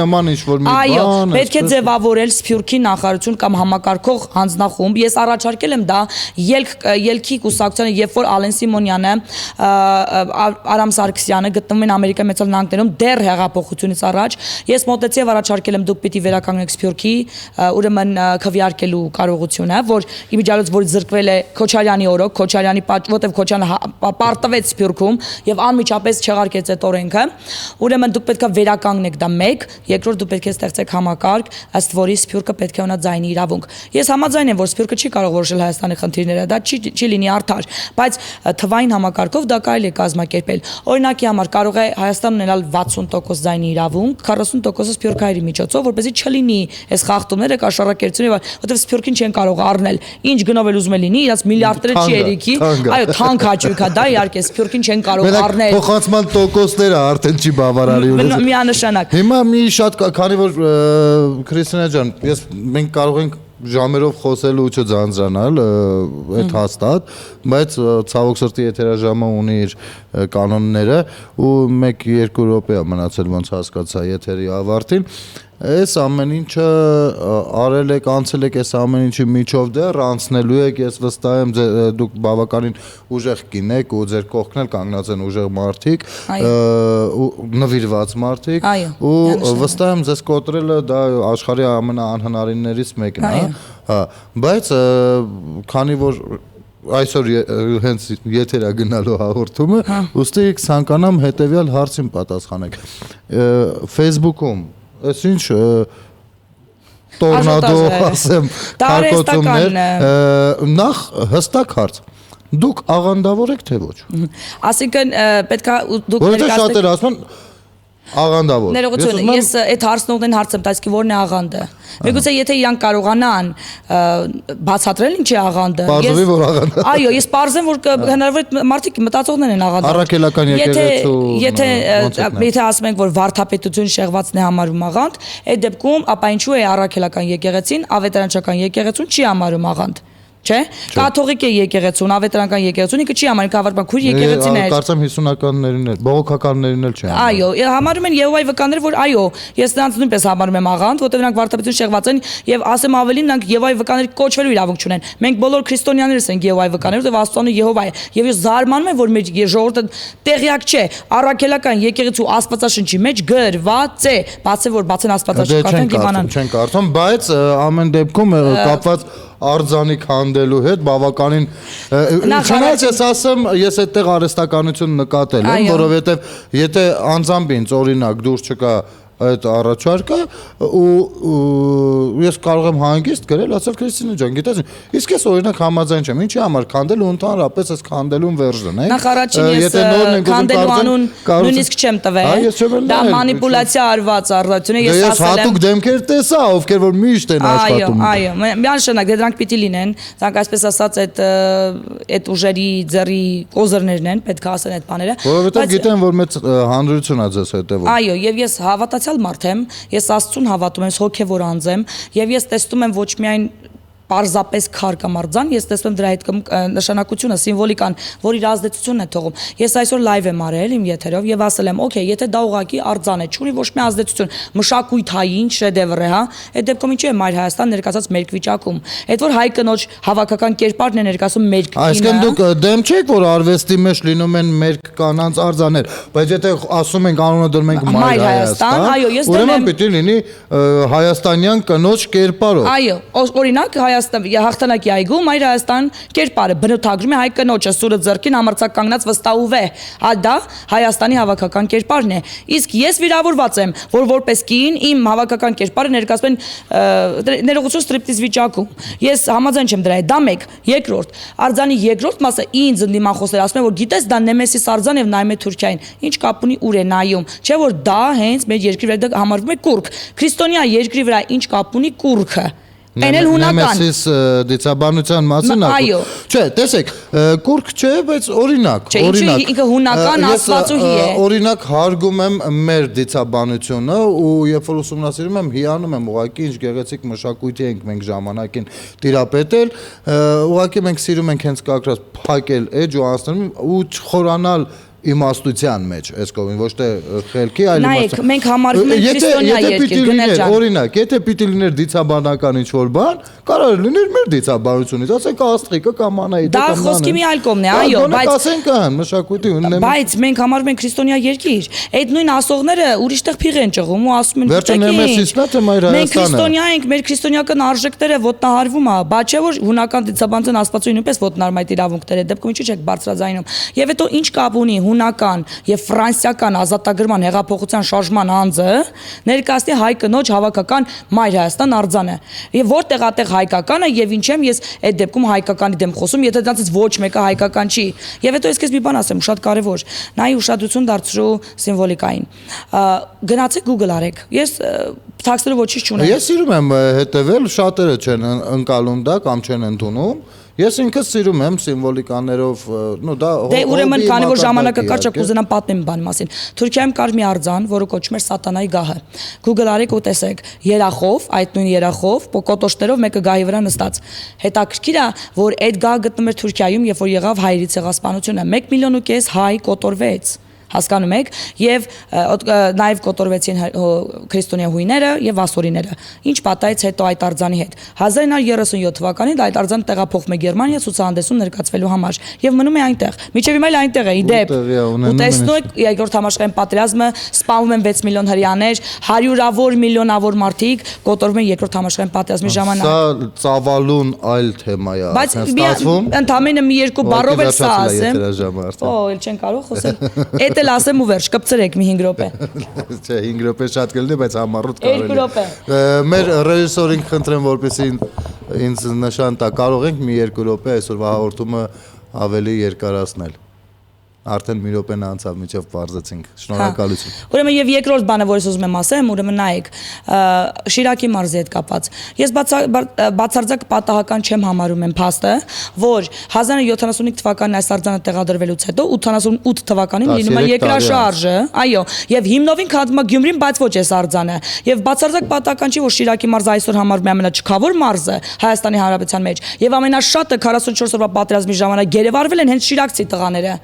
[SPEAKER 2] Այո, պետք է ձևավորել Սփյուռքի նախարարություն կամ համակարգող հանձնախումբ։ Ես առաջարկել եմ դա ելքի կուսակցությանը, երբ որ Ալեն Սիմոնյանը, Արամ Սարգսյանը գտնվում են Ամերիկայի Միացյալ Նահանգներում դեռ հեղափոխությունից առաջ, ես մոտեցի եւ առաջարկել եմ դուք պիտի վերականգնեք Սփյուռքի ուրեմն քվեարկելու կարողությունը, որ իմիջիալոց որ զրկվել է Քոչարյանի օրոք, Քոչարյանի որտեվ Քոչարյանը պարտվեց Սփյուռքում եւ անմիջապես չեղարկեց այդ օրենքը, ուրեմն դուք պետք է վերականգնեք դա մեկ, երկրորդ դուք պետք է ստեղծեք համակարգ, ըստ որի Սփյուռքը պետք է ունենա ձայնի իրավունք։ Ես համաձայն եմ, որ Սփյուռքը չի կարող որոշել Հայաստանի խնդիրները, դա չի լինի արդար, բայց թվային համակարգով դա կարելի է կազմակերպել։ Օրինակի համար կարող է Հայաստանը ունենալ 60% ձայնի իրավունք, 40%-ը Սփյուռքահայերի միջոցով, որպեսզի չլինի այս խախտումները կաշառակերտությունը, որովհետև Սփյուռքին չեն կարող առնել։ Ինչ գնով էլ ուզում է լինի, իրաց միլիարդները չի երիքի, այո, թանկ հաճույք է դա, իհարկե Սփյուռքին չեն կարող առնել։
[SPEAKER 1] Փոխանցման տոկոսները արդեն չի բավարարի ու
[SPEAKER 2] միանշանակ։
[SPEAKER 1] Հիմա մի շատ քանի որ Քրիստինա ջան, մենք կարող ենք ժամերով խոսել ու չձանձրանալ, այդ հաստատ, բայց ցավոք սրտի եթերաժամը ունի իր կանոնները ու 1-2 րոպե է մնացել ոնց հասկացա եթերի ավարտին։ Այս ամեն ինչը արել եք, անցել եք այս ամեն ինչի միջով դեռ անցնելու եք, ես վստահ եմ դուք բավականին ուժեղ կին եք ու ձեր կողքն էլ կանգնած են ուժեղ մարդիկ, ու նվիրված մարդիկ, ու վստահ եմ ձեզ կոտրելը դա աշխարհի ամենաանհնարիններից մեկն է, հա, բայց քանի որ այսօր հենց եթերա գնալու հաղորդումը, ուստի ցանկանամ հետեւյալ հարցին պատասխանեք։ Facebook-ում այս ինչ տորնադո ասեմ կարկոցումներ, նախ հստակ հարց։ Դուք աղանդավոր եք թե ոչ։
[SPEAKER 2] Այսինքն պետք է դուք
[SPEAKER 1] Որովհետեւ շատերը ասում են աղանդավոր։
[SPEAKER 2] Ներողություն, ես այդ հարցնողն հարցեմ, բայց որ է աղանդը։ Միգուցե եթե իրանք կարողանան բացատրել ինչ է աղանդը։
[SPEAKER 1] Պարզվի որ աղանդը։
[SPEAKER 2] Այո, ես պարզեմ որ հնարավոր է մարդիկ մտածողներ են աղանդը։
[SPEAKER 1] Առաքելական եկեղեցու։
[SPEAKER 2] Եթե ասում ենք որ վարդապետություն շեղվածն է համարում աղանդ, այդ դեպքում ապա ինչու է առաքելական եկեղեցին, ավետարանչական եկեղեցուն չի համարում աղանդ։ Չէ՞։ Կաթողիկ է եկեղեցուն, ավետարանական եկեղեցուն, ինքը չի համարում կավարտման քույր եկեղեցին է։
[SPEAKER 1] Կարծեմ 50-ականներին էլ, բողոքականներին էլ չի համարում։
[SPEAKER 2] Այո, համարում են Եհովայի վկաները, որ այո, ես նրանց նույնպես համարում եմ աղանդ, որտեղ նրանք վարդապետություն շեղված են եւ ասեմ ավելին, նրանք Եհովայի վկաների կոչվելու իրավունք չունեն։ Մենք բոլոր քրիստոնյաներս ենք Եհովայի վկաներ, որտեղ Աստծո Եհովա է։ Եվ ես զարմանում եմ, որ մեր ժողովուրդը տեղյակ չէ, առաքելական եկեղեցու Աստվածաշնչի մեջ գրված է, բացի որ բացեն Աստվածաշունչ կարդան կիմանան։
[SPEAKER 1] Չեն կարդում, բայց ամեն դեպքում կապված արձանի քանդելու հետ բավականին չնայած ես ասեմ ես այդտեղ արհեստականություն նկատել եմ որովհետև եթե անձամբ ինձ օրինակ դուրս չկա այդ առաջարկը ու ես կարող եմ հանգիստ գրել ասել Քրիստինե ջան գիտես իսկ ես օրինակ համաձայն չեմ ինչի համար քանդել ու ընդհանրապես այս քանդելուն վերժն է
[SPEAKER 2] նախ առաջին ես քանդելու անուն նույնիսկ չեմ տվել դա մանիպուլյացիա արված առողջություն է ես ասել եմ
[SPEAKER 1] հատուկ դեմքեր տեսա ովքեր որ միշտ են աշխատում
[SPEAKER 2] այո միանշանակ դրանք պիտի լինեն դրանք այսպես ասած այդ ուժերի ձեռի կոզերներն են պետք է ասեն այդ բաները
[SPEAKER 1] որովհետև գիտեն որ մեծ հանրություն է ձեզ հետևում
[SPEAKER 2] այո եւ ես հավատացյալ մարդ եմ, ես Աստծուն հավատում եմ, հոգևոր անձ եմ, եւ ես տեսնում եմ ոչ միայն պարզապես քարկամարձան, ես տեսնում եմ դրա հետ նշանակությունը, սիմվոլիկան, որ իր ազդեցությունն է թողում։ Ես այսօր լայվ եմ արել իմ եթերով եւ ասել եմ, օքեյ, եթե դա ուղակի արձան է, չունի ոչ մի ազդեցություն, մշակույթային շեդևր է, հա, այդ դեպքում ինչու է Մայր Հայաստան ներկայացած մերկ վիճակում։ Այդ որ հայ կնոջ հավաքական կերպարն է ներկայացում մերկ կինը։
[SPEAKER 1] Այսինքն դուք դեմ չեք, որ արվեստի մեջ լինում են մերկ կանանց արձաներ, բայց եթե ասում ենք անունը դնում ենք Մայր Հայաստան,
[SPEAKER 2] այո, ես
[SPEAKER 1] ուրեմն պիտի լինի հայաստանյան կնոջ կերպարով։
[SPEAKER 2] Այո, օրինակ հաղթանակի այգու Մայր Հայաստան կերպարը բնութագրում է հայ կնոջը սուրը ձեռքին համարձակ կանգնած վստահ ու վեհ, դա Հայաստանի հավաքական կերպարն է։ Իսկ ես վիրավորված եմ, որ որպես կին իմ հավաքական կերպարը ներկայացում են ներողություն ստրիպտիզ վիճակում։ Ես համաձայն չեմ դրա հետ, դա մեկ։ Երկրորդ, արձանի երկրորդ մասը ինձ ընդդիման խոսել ասում է, որ գիտես դա Նեմեսիս արձան եւ նայում է Թուրքիային։ Ինչ կապ ունի ուր է նայում։ Չէ որ դա հենց մեր երկրի վրա համարվում է կուրք։ Քրիստոնյա երկրի վրա ինչ կապ ունի կուրքը։ Էնել հունական
[SPEAKER 1] Նեմեսիս դիցաբանության մասին
[SPEAKER 2] այո
[SPEAKER 1] չէ տեսեք կուրք չէ բայց օրինակ
[SPEAKER 2] ինքը հունական աստվածուհի է
[SPEAKER 1] օրինակ հարգում եմ մեր դիցաբանությունը ու երբ որ ուսումնասիրում եմ հիանում եմ ուղղակի ինչ գեղեցիկ մշակույթի ենք մենք ժամանակին տիրապետել ուղղակի մենք սիրում ենք հենց կակրած փակել էջ ու անցնում ու չխորանալ իմաստության մեջ այս կողմին ոչ թե խելքի այլ
[SPEAKER 2] նայեք մենք համարվում ենք քրիստոնյա երկիր գնել ջան
[SPEAKER 1] օրինակ եթե պիտի լիներ դիցաբանական ինչ որ բան կարող էր լիներ մեր դիցաբանությունից ասենք աստղիկը կամ անայիտը
[SPEAKER 2] դա խոսքի մի այլ կողմն է այո
[SPEAKER 1] բայց ասենք կան մշակույթի ունեմ
[SPEAKER 2] բայց մենք համարվում ենք քրիստոնյա երկիր այդ նույն ասողները ուրիշտեղ փիղ են ճղում ու ասում են
[SPEAKER 1] վերջը Նեմեսիսն է թե Մայր Հայաստանը
[SPEAKER 2] մենք քրիստոնյա ենք մեր քրիստոնեական արժեքները ոտնահարվում է բա չէ որ հունական դիցաբանության աստվածուհի նույնպես ոտնահարում այդ իրավունքները դեպքում ինչու՞ չեք բարձրաձայնում եւ հետո ինչ կապ ունի հունական եւ ֆրանսիական ազատագրման հեղափոխության շարժման անձը ներկայացնի հայ կնոջ հավաքական Մայր Հայաստան արձանը եւ որտեղ ատեղ հայկականը եւ ինչ եմ ես այդ դեպքում հայկականի դեմ խոսում եթե դրանից ոչ մեկը հայկական չի եւ հետո ես քեզ մի բան ասեմ շատ կարեւոր նայ ուշադրություն դարձրու սիմվոլիկային գնացեք Google արեք ես թաքստելու ոչինչ չունեմ
[SPEAKER 1] ես սիրում եմ հետեւել շատերը չեն ընկալում դա կամ չեն ընդունում Ես ինքս սիրում եմ սիմվոլիկաներով, նո դա
[SPEAKER 2] դե ուրեմն քանի որ ժամանակը կար չեք ուզենամ պատմեմ բան մասին։ Թուրքիայում կար մի արձան, որը կոչվում էր Սատանայի գահը։ Google արեք ու տեսեք, երախով, այդ նույն երախով, կոտոշներով մեկը գահի վրա նստած։ Հետաքրքիր է, որ այդ գահը գտնում էր Թուրքիայում, երբ որ եղավ հայերի ցեղասպանությունը, 1,5 միլիոն հայ կոտորվեց։ հասկանում եք, եւ նաեւ կոտորվեցին քրիստոնյա հույները եւ վասորիները։ Ինչ պատահեց հետո այդ արձանի հետ։ 1937 թվականին այդ արձանը տեղափոխվում է Գերմանիա ցուցահանդեսում ներկայացվելու համար եւ մնում է այնտեղ։ Միջև հիմա էլ այնտեղ է իդեպ։ Ու տեսնում եք երկրորդ համաշխարհային պատերազմը սպանվում են 6 միլիոն հрьяաներ, հարյուրավոր միլիոնավոր մարդիկ կոտորվում են երկրորդ համաշխարհային պատերազմի ժամանակ։
[SPEAKER 1] Սա ծավալուն այլ թեմա է,
[SPEAKER 2] բայց
[SPEAKER 1] ստացվում։
[SPEAKER 2] ընդամենը մի երկու բառով էլ սա ասեմ։ Օ, էլ չեն կարող խոսել։ Էդ էլ ասեմ ու վերջ, կպցրեք մի 5 րոպե։
[SPEAKER 1] Չէ, 5 րոպե շատ կլինի, բայց համառոտ
[SPEAKER 2] 2 րոպե։
[SPEAKER 1] Մեր ռեժիսորին խնդրեմ, որպեսզի ինձ նշան տա, կարող ենք մի 2 րոպե այսօրվա հաղորդումը ավելի երկարացնել։ Արդեն մի րոպեն անցավ, միջով բարձեցինք։ Շնորհակալություն։
[SPEAKER 2] Ուրեմն եւ երկրորդ բանը, որը ուզում եմ ասեմ, ուրեմն նայեք, Շիրակի մարզի հետ կապած։ Ես բացարձակ պատահական չեմ համարում եմ փաստը, որ 1975 թվականին այս արձանը տեղադրվելուց հետո 88 թվականին լինում է երկրաշարժը, այո, եւ հիմնովին քանդվում է Գյումրին, բայց ոչ այս արձանը։ Եվ բացարձակ պատահական չի, որ Շիրակի մարզը այսօր համարվում է ամենաչքավոր մարզը Հայաստանի Հանրապետության մեջ, եւ ամենաշատը 44 օրվա պատերազմի ժամանակ գերեվարվել են հենց շիրակցի տղաները։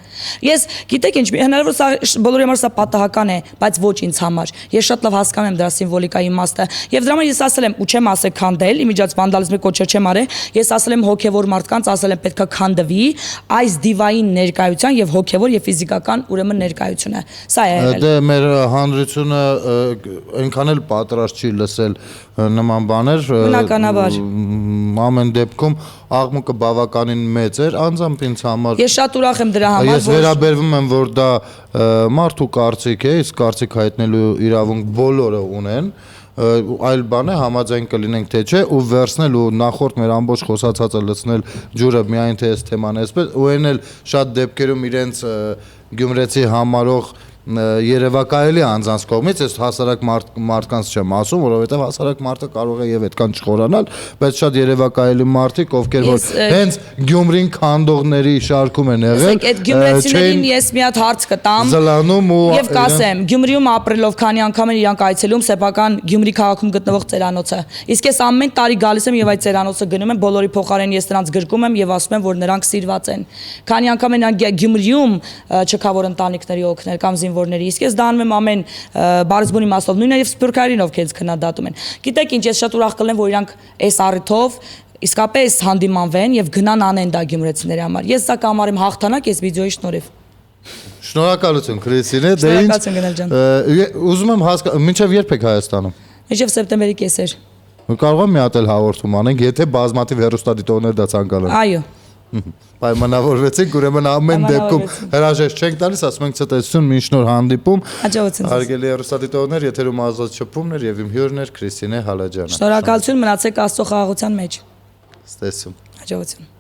[SPEAKER 2] Ես գիտեք ինչ, հնարավոր սա բոլորի համար սա պատահական է, բայց ոչ ինձ համար։ Ես շատ լավ հասկանում եմ դրա սիմվոլիկայի իմաստը։ Եվ դրա համար ես ասել եմ, ու չեմ ասել քանդել, իմիջիայց վանդալիզմի կոչեր չեմ արել, ես ասել եմ հոգևոր մարդկանց, ասել եմ պետքա քանդվի այս դիվային ներկայության եւ հոգևոր եւ ֆիզիկական ուրեմն ներկայությունը։ Սա է եղել։
[SPEAKER 1] Դե մեր հանրությունը այնքան էլ պատրաստ չի լսել նման բաներ։
[SPEAKER 2] Բնականաբար։
[SPEAKER 1] Ամեն դեպքում աղմուկը բավականին մեծ էր, անձամբ ինձ համար։
[SPEAKER 2] Ես շատ ուրախ եմ դրա համար,
[SPEAKER 1] Ես վերաբերվում եմ, որ դա մարդու կարծիք է, իսկ կարծիք հայտնելու իրավունք բոլորը ունեն, այլ բան է համաձայն կլինենք թե չէ, ու վերցնել ու նախորդ մեր ամբողջ խոսացածը լցնել ջուրը միայն թե այս թեման էսպես, ու այն էլ շատ դեպքերում իրենց գյումրեցի համարող երևակայելի անձանց կողմից, ես հասարակ մարդկանց չեմ ասում, որովհետև հասարակ մարդը կարող է եւ այդքան չխորանալ, բայց շատ երևակայելի մարդիկ, ովքեր որ հենց Գյումրին քանդողների շարքում են եղել,
[SPEAKER 2] այդ գյումրեցիներին ես մի հատ հարց կտամ
[SPEAKER 1] զլանում ու
[SPEAKER 2] եւ կասեմ, Գյումրիում ապրելով քանի անգամ են իրանք այցելում սեփական Գյումրի քաղաքում գտնվող ծերանոցը։ Իսկ ես ամեն տարի գալիս եմ եւ այդ ծերանոցը գնում եմ, բոլորի փոխարեն ես նրանց գրկում եմ եւ ասում եմ, որ նրանք սիրված են։ Քանի անգամ են Գյումրիում չքավոր ընտանիքների օգնել կամ զինվորների, իսկ ես դա անում եմ ամեն բարձբուն իմաստով, նույնն եւ սփյուռքային ովքեր ինձ քննադատում են։ Գիտեք ինչ, ես շատ ուրախ կլինեմ, որ իրանք այս առիթով իսկապես հանդիմանվեն եւ գնան անեն դա գյումրեցիների համար։ Ես սա կհամարեմ հաղթանակ այս վիդեոյի շնորհիվ։
[SPEAKER 1] Շնորհակալություն Քրիստինե, դե
[SPEAKER 2] Շնորհակալություն գնալ ջան։
[SPEAKER 1] Ուզում եմ մինչև երբ եք Հայաստանում։
[SPEAKER 2] Մինչև սեպտեմբերի կեսեր։
[SPEAKER 1] Կարող եմ մի հատ էլ հաղորդում անենք, եթե բազմաթիվ հեռուստադիտողներ դա ցանկանան։
[SPEAKER 2] Այո։
[SPEAKER 1] Պայմանավորվեցինք, ուրեմն ամեն դեպքում հրաժեշտ չենք տալիս, ասում ենք ցտեսություն, մինչ նոր հանդիպում։
[SPEAKER 2] Հաջողություն։
[SPEAKER 1] Հարգելի հեռուստադիտողներ, եթերում ազատ շփումներ եւ իմ հյուրն էր Քրիստինե Հալաջյանը։
[SPEAKER 2] Շնորհակալություն, մնացեք Աստծո խաղաղության մեջ։
[SPEAKER 1] Ցտեսություն։
[SPEAKER 2] Հաջողություն։